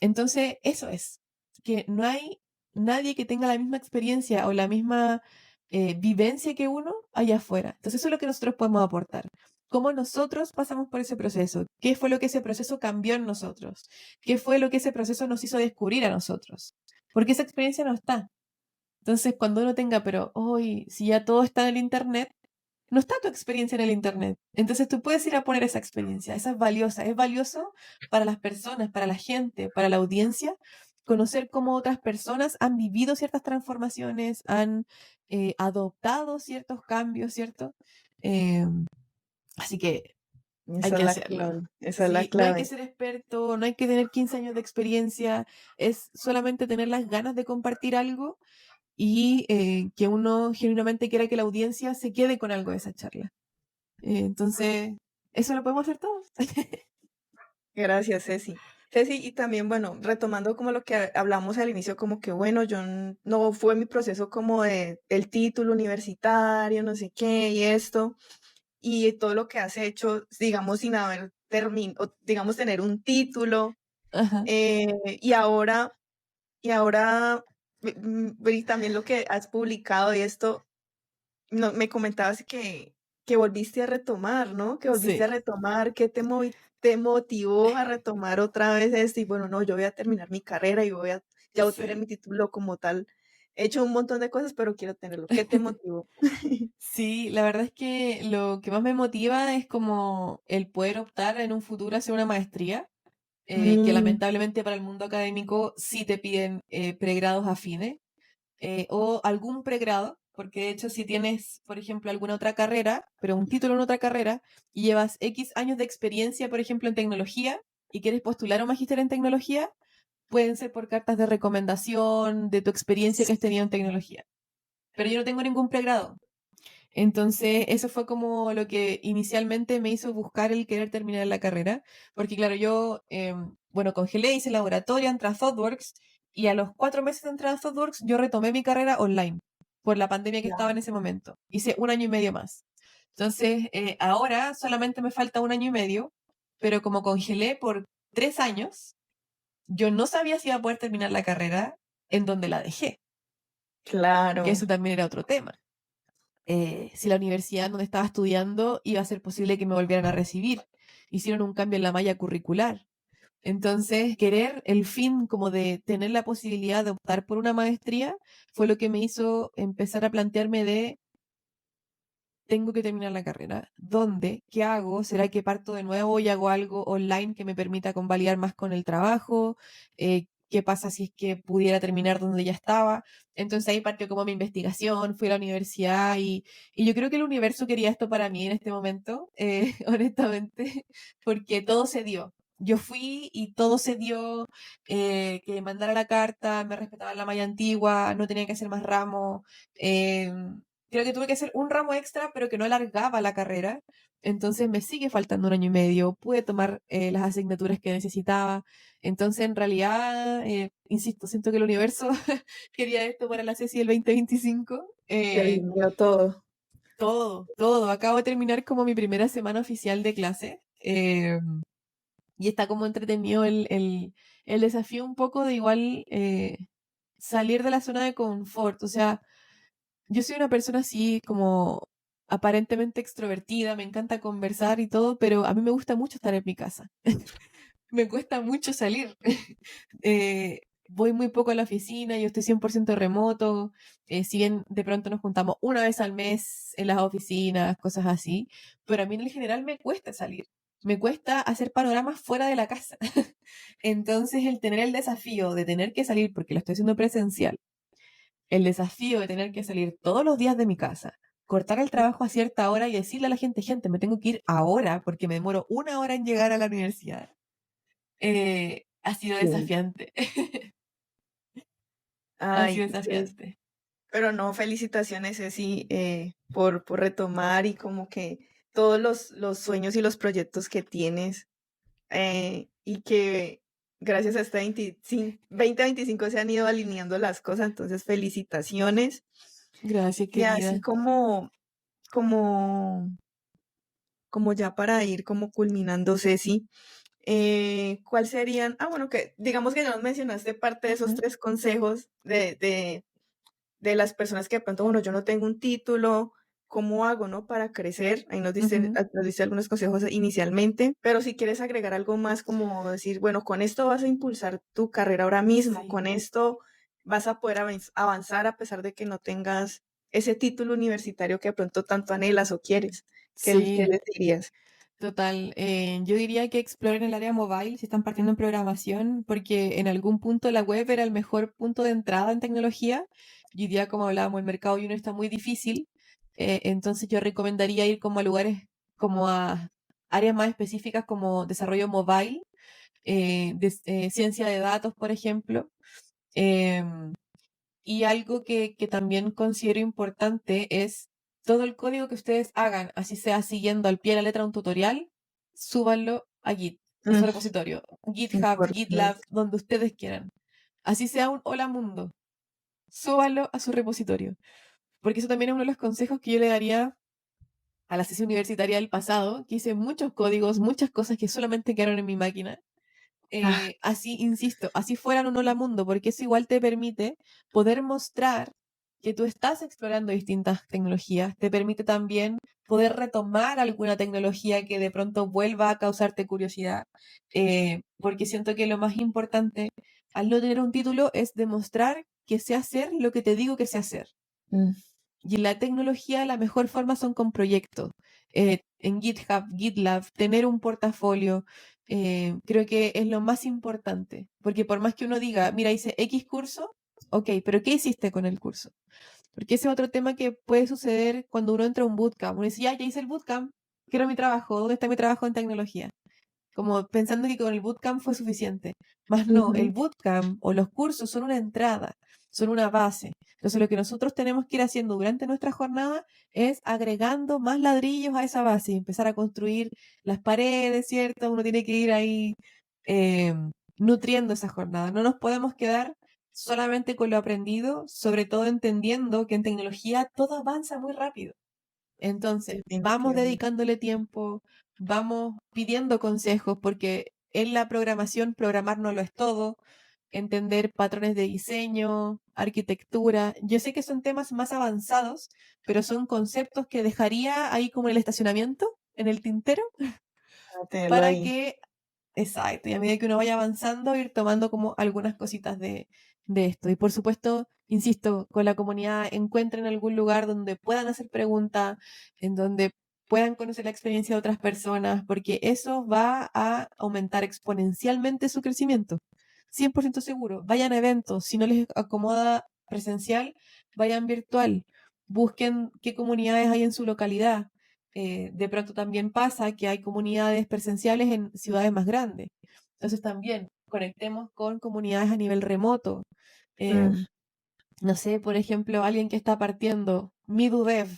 Entonces, eso es, que no hay nadie que tenga la misma experiencia o la misma vivencia que uno allá afuera. Entonces, eso es lo que nosotros podemos aportar. ¿Cómo nosotros pasamos por ese proceso? ¿Qué fue lo que ese proceso cambió en nosotros? ¿Qué fue lo que ese proceso nos hizo descubrir a nosotros? Porque esa experiencia no está. Entonces, cuando uno tenga, pero hoy, si ya todo está en el Internet, no está tu experiencia en el Internet. Entonces tú puedes ir a poner esa experiencia. Esa es valiosa. Es valioso para las personas, para la gente, para la audiencia, conocer cómo otras personas han vivido ciertas transformaciones, han adoptado ciertos cambios, ¿cierto? Eh, Así que hay esa es que la hacerlo. clave, esa es la Sí, no hay que clave. ser experto, no hay que tener 15 años de experiencia, es solamente tener las ganas de compartir algo y que uno genuinamente quiera que la audiencia se quede con algo de esa charla. Entonces, eso lo podemos hacer todos. Gracias, Ceci. Ceci, y también, bueno, retomando como lo que hablamos al inicio, como que, bueno, yo no fue mi proceso como de el título universitario, no sé qué, y esto, y todo lo que has hecho, digamos, sin haber terminado, digamos, tener un título, Ajá, eh, y ahora, y también lo que has publicado y esto, no, me comentabas que volviste a retomar, ¿no? Que volviste a sí, retomar, ¿qué te motivó a retomar otra vez esto? Y bueno, no, yo voy a terminar mi carrera y ya voy a tener sí. mi título como tal. He hecho un montón de cosas, pero quiero tenerlo. ¿Qué te motivó? Sí, la verdad es que lo que más me motiva es como el poder optar en un futuro hacia una maestría, que Mm, lamentablemente para el mundo académico sí te piden pregrados afines, o algún pregrado, porque de hecho si tienes, por ejemplo, alguna otra carrera, pero un título en otra carrera, y llevas X años de experiencia, por ejemplo, en tecnología, y quieres postular a un magíster en tecnología, pueden ser por cartas de recomendación de tu experiencia que has tenido en tecnología. Pero yo no tengo ningún pregrado. Entonces, eso fue como lo que inicialmente me hizo buscar el querer terminar la carrera, porque claro, yo, bueno, congelé, hice laboratorio, entré a ThoughtWorks, y a los 4 meses de entrar a ThoughtWorks yo retomé mi carrera online por la pandemia que estaba ya, en ese momento. Hice un año y medio más. Entonces, ahora solamente me falta un año y medio, pero como congelé por 3 años, yo no sabía si iba a poder terminar la carrera en donde la dejé, que claro. eso también era otro tema. Si la universidad donde estaba estudiando iba a ser posible que me volvieran a recibir. Hicieron un cambio en la malla curricular. Entonces, querer el fin como de tener la posibilidad de optar por una maestría fue lo que me hizo empezar a plantearme de tengo que terminar la carrera. ¿Dónde? ¿Qué hago? ¿Será que parto de nuevo y hago algo online que me permita convalidar más con el trabajo? qué pasa si es que pudiera terminar donde ya estaba. Entonces ahí partió como mi investigación, fui a la universidad y yo creo que el universo quería esto para mí en este momento, honestamente, porque todo se dio. Yo fui y todo se dio, que mandara la carta, me respetaban la malla antigua, no tenía que hacer más ramos. eh, Creo que tuve que hacer un ramo extra, pero que no alargaba la carrera. Entonces me sigue faltando un año y medio. Pude tomar las asignaturas que necesitaba. Entonces, en realidad, insisto, siento que el universo quería esto para la Ceci del 2025. Se alineó todo. Todo, todo. Acabo de terminar como mi primera semana oficial de clase. Y está como entretenido el desafío un poco de igual salir de la zona de confort. O sea, yo soy una persona así como aparentemente extrovertida, me encanta conversar y todo, pero a mí me gusta mucho estar en mi casa. Me cuesta mucho salir. Voy muy poco a la oficina, yo estoy 100% remoto, si bien de pronto nos juntamos una vez al mes en las oficinas, cosas así, pero a mí en el general me cuesta salir, me cuesta hacer panoramas fuera de la casa. Entonces el tener el desafío de tener que salir, porque lo estoy haciendo presencial, el desafío de tener que salir todos los días de mi casa, cortar el trabajo a cierta hora y decirle a la gente, gente, me tengo que ir ahora porque me demoro una hora en llegar a la universidad, ha sido Sí. desafiante. Ha Ay, sido pues, desafiante. pero no, felicitaciones, Ceci, por retomar y como que todos los sueños y los proyectos que tienes y que gracias a este 2025 se han ido alineando las cosas, entonces felicitaciones. Gracias, Y así querida. como, como ya para ir como culminando, Ceci, ¿cuál serían? Ah, bueno, que digamos que ya nos mencionaste parte de esos Ujú, 3 consejos de las personas que de pronto, bueno, yo no tengo un título, ¿cómo hago, no? Para crecer. Ahí ujú. nos diste algunos consejos inicialmente, pero si quieres agregar algo más, como decir, bueno, con esto vas a impulsar tu carrera ahora mismo, con Sí, esto vas a poder avanzar a pesar de que no tengas ese título universitario que de pronto tanto anhelas o quieres. ¿Qué sí, les dirías? total. Yo diría que exploren el área mobile si están partiendo en programación, porque en algún punto la web era el mejor punto de entrada en tecnología. Y hoy día, como hablábamos, el mercado junior está muy difícil. Entonces yo recomendaría ir como a lugares, como a áreas más específicas como desarrollo mobile, ciencia de datos, por ejemplo. Em, Y algo que también considero importante es todo el código que ustedes hagan, así sea siguiendo al pie de la letra un tutorial, súbanlo a Git, a su Mm, repositorio, GitHub, GitLab, importante. donde ustedes quieran. Así sea un hola mundo, súbanlo a su repositorio. Porque eso también es uno de los consejos que yo le daría a la sesión universitaria del pasado, que hice muchos códigos, muchas cosas que solamente quedaron en mi máquina. Ah, Así, insisto, así fueran un hola mundo, porque eso igual te permite poder mostrar que tú estás explorando distintas tecnologías, te permite también poder retomar alguna tecnología que de pronto vuelva a causarte curiosidad, porque siento que lo más importante al no tener un título es demostrar que sé hacer lo que te digo que sé hacer. mm, Y en la tecnología, la mejor forma son con proyectos. En GitHub, GitLab, tener un portafolio, creo que es lo más importante. Porque por más que uno diga, mira, hice X curso, ok, pero ¿qué hiciste con el curso? Porque ese es otro tema que puede suceder cuando uno entra a un bootcamp. Uno dice, ya hice el bootcamp, quiero mi trabajo, ¿dónde está mi trabajo en tecnología? Como pensando que con el bootcamp fue suficiente. Más no, el ujú. bootcamp o los cursos son una entrada, son una base. Entonces lo que nosotros tenemos que ir haciendo durante nuestra jornada es agregando más ladrillos a esa base y empezar a construir las paredes, ¿cierto? Uno tiene que ir ahí eh, nutriendo esa jornada. No nos podemos quedar solamente con lo aprendido, sobre todo entendiendo que en tecnología todo avanza muy rápido. Entonces, vamos Definitivamente. dedicándole tiempo, vamos pidiendo consejos, porque en la programación, programar no lo es todo, entender patrones de diseño, arquitectura. Yo sé que son temas más avanzados, pero son conceptos que dejaría ahí como en el estacionamiento, en el tintero, Para tenerlo para ahí. que, exacto, y a medida que uno vaya avanzando, ir tomando como algunas cositas de esto. Y por supuesto, insisto, con la comunidad encuentren algún lugar donde puedan hacer preguntas, en donde puedan conocer la experiencia de otras personas, porque eso va a aumentar exponencialmente su crecimiento. 100% seguro. Vayan a eventos, si no les acomoda presencial, vayan virtual. Busquen qué comunidades hay en su localidad. De pronto también pasa que hay comunidades presenciales en ciudades más grandes. Entonces también conectemos con comunidades a nivel remoto. Eh, Mm, no sé, por ejemplo, alguien que está partiendo, Midudev,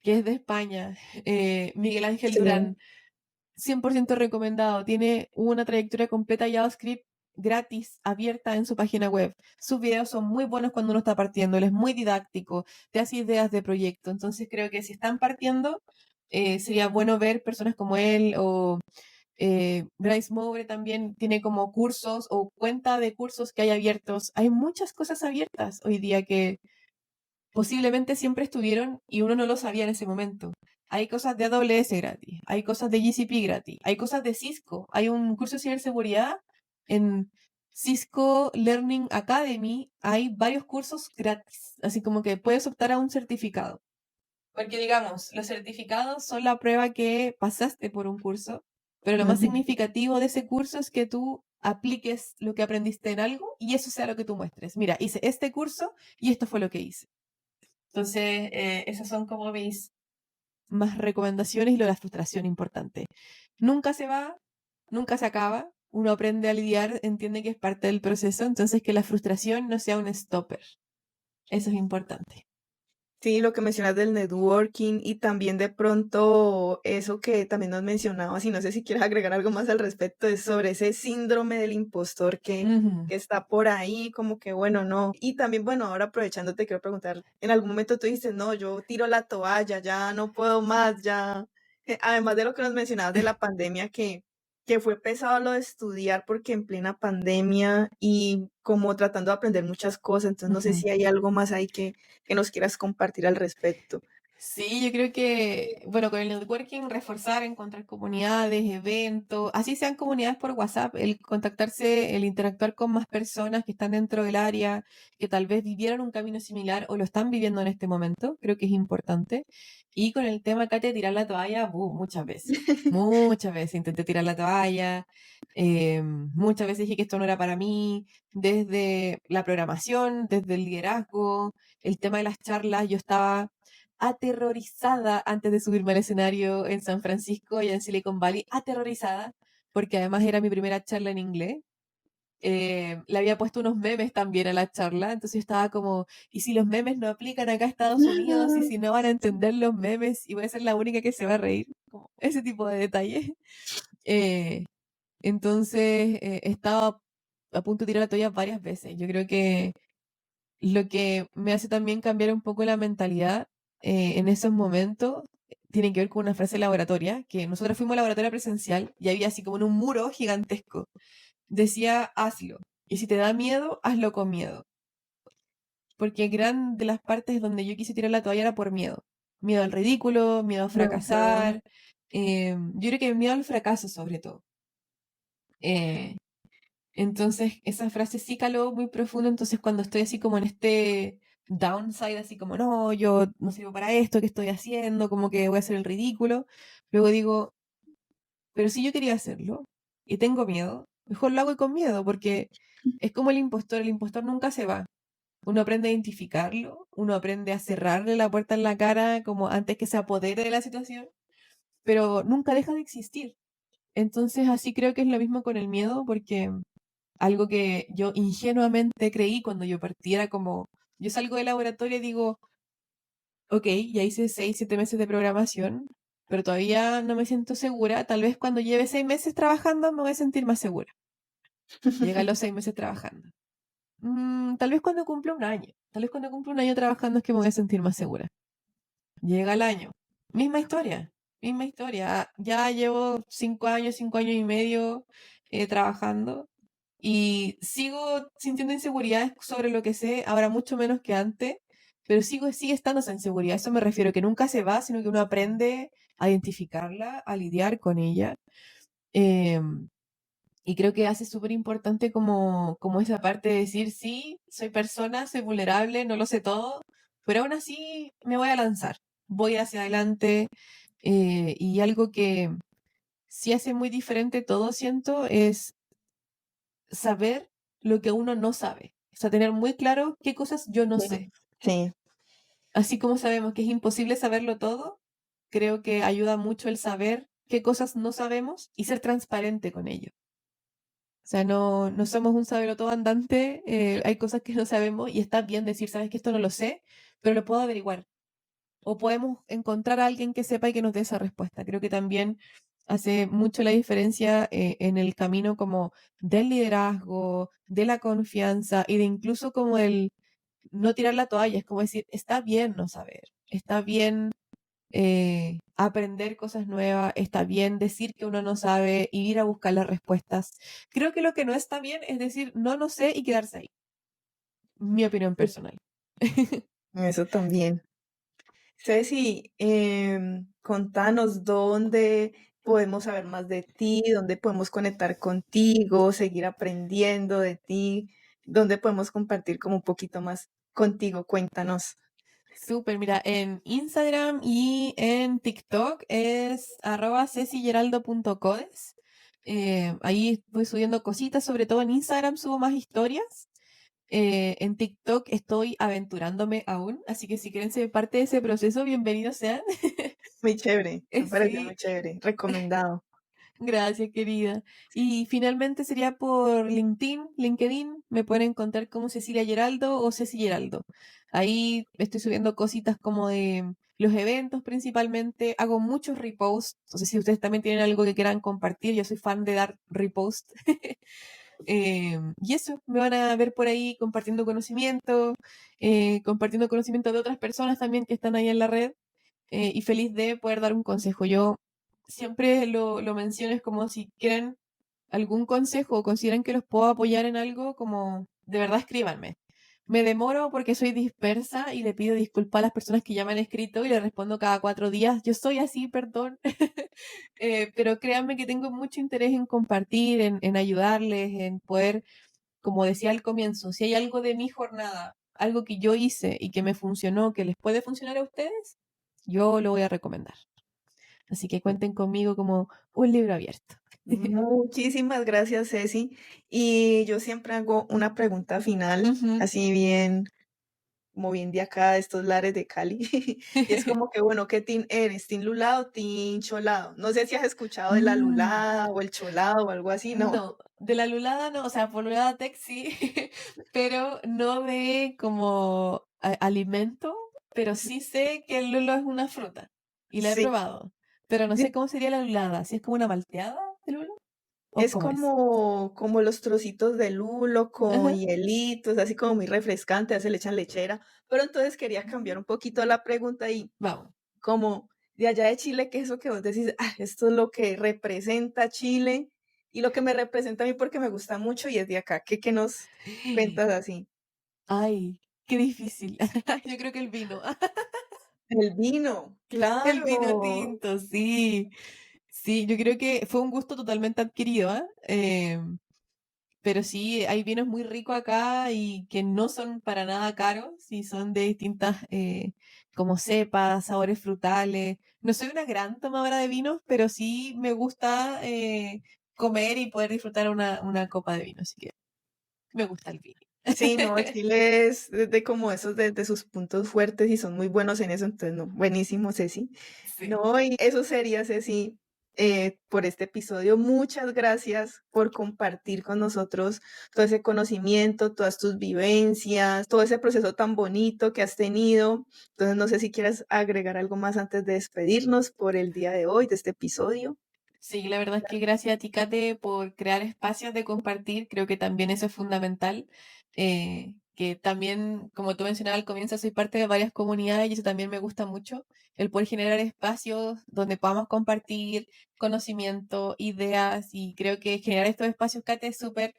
que es de España, Miguel Ángel sí. Durán, 100% recomendado. Tiene una trayectoria completa JavaScript gratis, abierta en su página web. Sus videos son muy buenos cuando uno está partiendo. Él es muy didáctico, te hace ideas de proyecto. Entonces creo que si están partiendo, sería bueno ver personas como él o Bryce Mobre también tiene como cursos o cuenta de cursos que hay abiertos. Hay muchas cosas abiertas hoy día que posiblemente siempre estuvieron y uno no lo sabía en ese momento. Hay cosas de AWS gratis, hay cosas de GCP gratis, hay cosas de Cisco. Hay un curso de ciberseguridad en Cisco Learning Academy, hay varios cursos gratis, así como que puedes optar a un certificado. Porque digamos, los certificados son la prueba que pasaste por un curso, pero lo más Ujú. significativo de ese curso es que tú apliques lo que aprendiste en algo y eso sea lo que tú muestres. Mira, hice este curso y esto fue lo que hice. Entonces, esas son como mis más recomendaciones y lo de la frustración importante. Nunca se va, nunca se acaba. Uno aprende a lidiar, entiende que es parte del proceso, entonces que la frustración no sea un stopper. Eso es importante. Sí, lo que mencionas del networking y también de pronto eso que también nos mencionabas, y no sé si quieres agregar algo más al respecto, es sobre ese síndrome del impostor Ujú. que está por ahí, como que bueno, no. Y también, bueno, ahora aprovechando te quiero preguntar, en algún momento tú dices, no, yo tiro la toalla, ya no puedo más, ya. Además de lo que nos mencionabas de la pandemia, que fue pesado lo de estudiar porque en plena pandemia y como tratando de aprender muchas cosas, entonces no sé Ujú. si hay algo más ahí que nos quieras compartir al respecto. Sí, yo creo que, bueno, con el networking, reforzar, encontrar comunidades, eventos, así sean comunidades por WhatsApp, el contactarse, el interactuar con más personas que están dentro del área, que tal vez vivieron un camino similar o lo están viviendo en este momento, creo que es importante. Y con el tema, Katia, de tirar la toalla, muchas veces intenté tirar la toalla, muchas veces dije que esto no era para mí, desde la programación, desde el liderazgo, el tema de las charlas, yo estaba aterrorizada antes de subirme al escenario en San Francisco y en Silicon Valley, aterrorizada, porque además era mi primera charla en inglés. Le había puesto unos memes también a la charla, entonces yo estaba como, ¿y si los memes no aplican acá a Estados Unidos? ¿Y si no van a entender los memes? Y voy a ser la única que se va a reír, como ese tipo de detalles. Eh, entonces, estaba a punto de tirar la toalla varias veces. Yo creo que lo que me hace también cambiar un poco la mentalidad en esos momentos tiene que ver con una frase laboratoria, que nosotros fuimos a laboratorio presencial y había así como en un muro gigantesco. Decía, hazlo. Y si te da miedo, hazlo con miedo. Porque gran de las partes donde yo quise tirar la toalla era por miedo. Miedo al ridículo, miedo a Ujú. fracasar. Yo creo que miedo al fracaso sobre todo. Eh, Entonces, esa frase sí caló muy profundo. Entonces, cuando estoy así como en este downside, así como, no, yo no sirvo para esto, ¿qué estoy haciendo? Como que voy a hacer el ridículo. Luego digo, pero si yo quería hacerlo y tengo miedo, mejor lo hago y con miedo, porque es como el impostor nunca se va. Uno aprende a identificarlo, uno aprende a cerrarle la puerta en la cara como antes que se apodere de la situación, pero nunca deja de existir. Entonces, así creo que es lo mismo con el miedo, porque algo que yo ingenuamente creí cuando yo partiera como, yo salgo del laboratorio y digo, ok, ya hice 6, 7 meses de programación, pero todavía no me siento segura. Tal vez cuando lleve 6 meses trabajando me voy a sentir más segura. Llegan los 6 meses trabajando. Tal vez cuando cumpla un año. Tal vez cuando cumpla un año trabajando es que me voy a sentir más segura. Llega el año. Misma historia. Misma historia. Ya llevo 5 años, 5 años y medio trabajando y sigo sintiendo inseguridades sobre lo que sé, ahora mucho menos que antes, pero sigue estando esa inseguridad. A eso me refiero, que nunca se va, sino que uno aprende a identificarla, a lidiar con ella. Eh, y creo que hace súper importante como esa parte de decir, sí, soy persona, soy vulnerable, no lo sé todo, pero aún así me voy a lanzar, voy hacia adelante. Y algo que sí hace muy diferente todo, siento, es saber lo que uno no sabe. O sea, tener muy claro qué cosas yo no Sí, sé. sí, Así como sabemos que es imposible saberlo todo, creo que ayuda mucho el saber qué cosas no sabemos y ser transparente con ello. O sea, no somos un todo andante, hay cosas que no sabemos y está bien decir, sabes que esto no lo sé, pero lo puedo averiguar. O podemos encontrar a alguien que sepa y que nos dé esa respuesta. Creo que también hace mucho la diferencia en el camino como del liderazgo, de la confianza y de incluso como el no tirar la toalla. Es como decir, está bien no saber, está bien aprender cosas nuevas, está bien decir que uno no sabe y ir a buscar las respuestas. Creo que lo que no está bien es decir, no sé y quedarse ahí. Mi opinión personal. eso también. Ceci, contanos dónde podemos saber más de ti, dónde podemos conectar contigo, seguir aprendiendo de ti, dónde podemos compartir como un poquito más contigo. Cuéntanos. Súper, mira, en Instagram y en TikTok es @cecigeraldo.codes. Ahí voy subiendo cositas, sobre todo en Instagram subo más historias. En TikTok estoy aventurándome aún, así que si quieren ser parte de ese proceso, bienvenidos sean. Muy chévere, me pareció muy Sí, chévere, recomendado. gracias, querida. Y finalmente sería por LinkedIn, me pueden encontrar como Cecilia Geraldo o Ceci Geraldo. Ahí estoy subiendo cositas como de los eventos principalmente, hago muchos reposts, no sé si ustedes también tienen algo que quieran compartir, yo soy fan de dar repost. Y eso, me van a ver por ahí compartiendo conocimiento de otras personas también que están ahí en la red, y feliz de poder dar un consejo. Yo siempre lo menciono, es como si quieren algún consejo o consideran que los puedo apoyar en algo, como de verdad escríbanme. Me demoro porque soy dispersa y le pido disculpas a las personas que ya me han escrito y le respondo cada 4 días. Yo soy así, perdón. Pero créanme que tengo mucho interés en compartir, en ayudarles, en poder, como decía al comienzo, si hay algo de mi jornada, algo que yo hice y que me funcionó, que les puede funcionar a ustedes, yo lo voy a recomendar. Así que cuenten conmigo como un libro abierto. Muchísimas gracias, Ceci. Y yo siempre hago una pregunta final, Ujú. así bien, como bien de acá, de estos lares de Cali. Y es como que, bueno, ¿qué team eres? ¿Team lulado o team cholado? No sé si has escuchado de la Mm, lulada o el cholado o algo así, no. no, de la lulada no, o sea, por lulada tech sí, pero no de como alimento, pero sí sé que el lulo es una fruta y la he Sí, probado, pero no sé cómo sería la lulada, si es como una malteada de lulo o es cómo es. como los trocitos de lulo con Ajá, hielitos, así como muy refrescante, a veces le echan lechera. Pero entonces quería cambiar mm, un poquito la pregunta y vamos. como de allá de Chile, ¿qué es eso que vos decís? Ah, esto es lo que representa Chile y lo que me representa a mí porque me gusta mucho y es de acá. ¿Qué nos cuentas así? Ay, qué difícil. Yo creo que el vino. El vino, El vino claro. tinto, sí. Sí, yo creo que fue un gusto totalmente adquirido, ¿ah? Pero sí, hay vinos muy ricos acá y que no son para nada caros y son de distintas como cepas, sabores frutales. No soy una gran tomadora de vinos, pero sí me gusta comer y poder disfrutar una copa de vino, así que me gusta el vino. Sí, no, Chile es de como esos de sus puntos fuertes y son muy buenos en eso, entonces no, buenísimo, Ceci. Sí. No, y eso sería, Ceci, por este episodio. Muchas gracias por compartir con nosotros todo ese conocimiento, todas tus vivencias, todo ese proceso tan bonito que has tenido. Entonces, no sé si quieres agregar algo más antes de despedirnos por el día de hoy, de este episodio. Sí, la verdad es que gracias a ti, Kate, por crear espacios de compartir. Creo que también eso es fundamental. Que también, como tú mencionabas al comienzo, soy parte de varias comunidades y eso también me gusta mucho. El poder generar espacios donde podamos compartir conocimiento, ideas y creo que generar estos espacios, Kate, es súper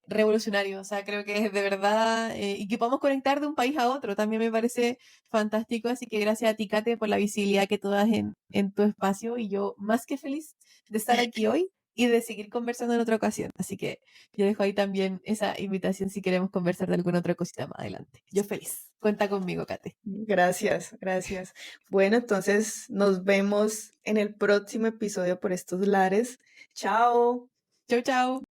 revolucionario. O sea, creo que es de verdad y que podamos conectar de un país a otro. También me parece fantástico. Así que gracias a ti, Kate, por la visibilidad que tú das en tu espacio y yo más que feliz de estar aquí hoy y de seguir conversando en otra ocasión. Así que yo dejo ahí también esa invitación si queremos conversar de alguna otra cosita más adelante. Yo feliz. Cuenta conmigo, Kate. Gracias, gracias. Bueno, entonces nos vemos en el próximo episodio por estos lares. Chao. Chau, chau.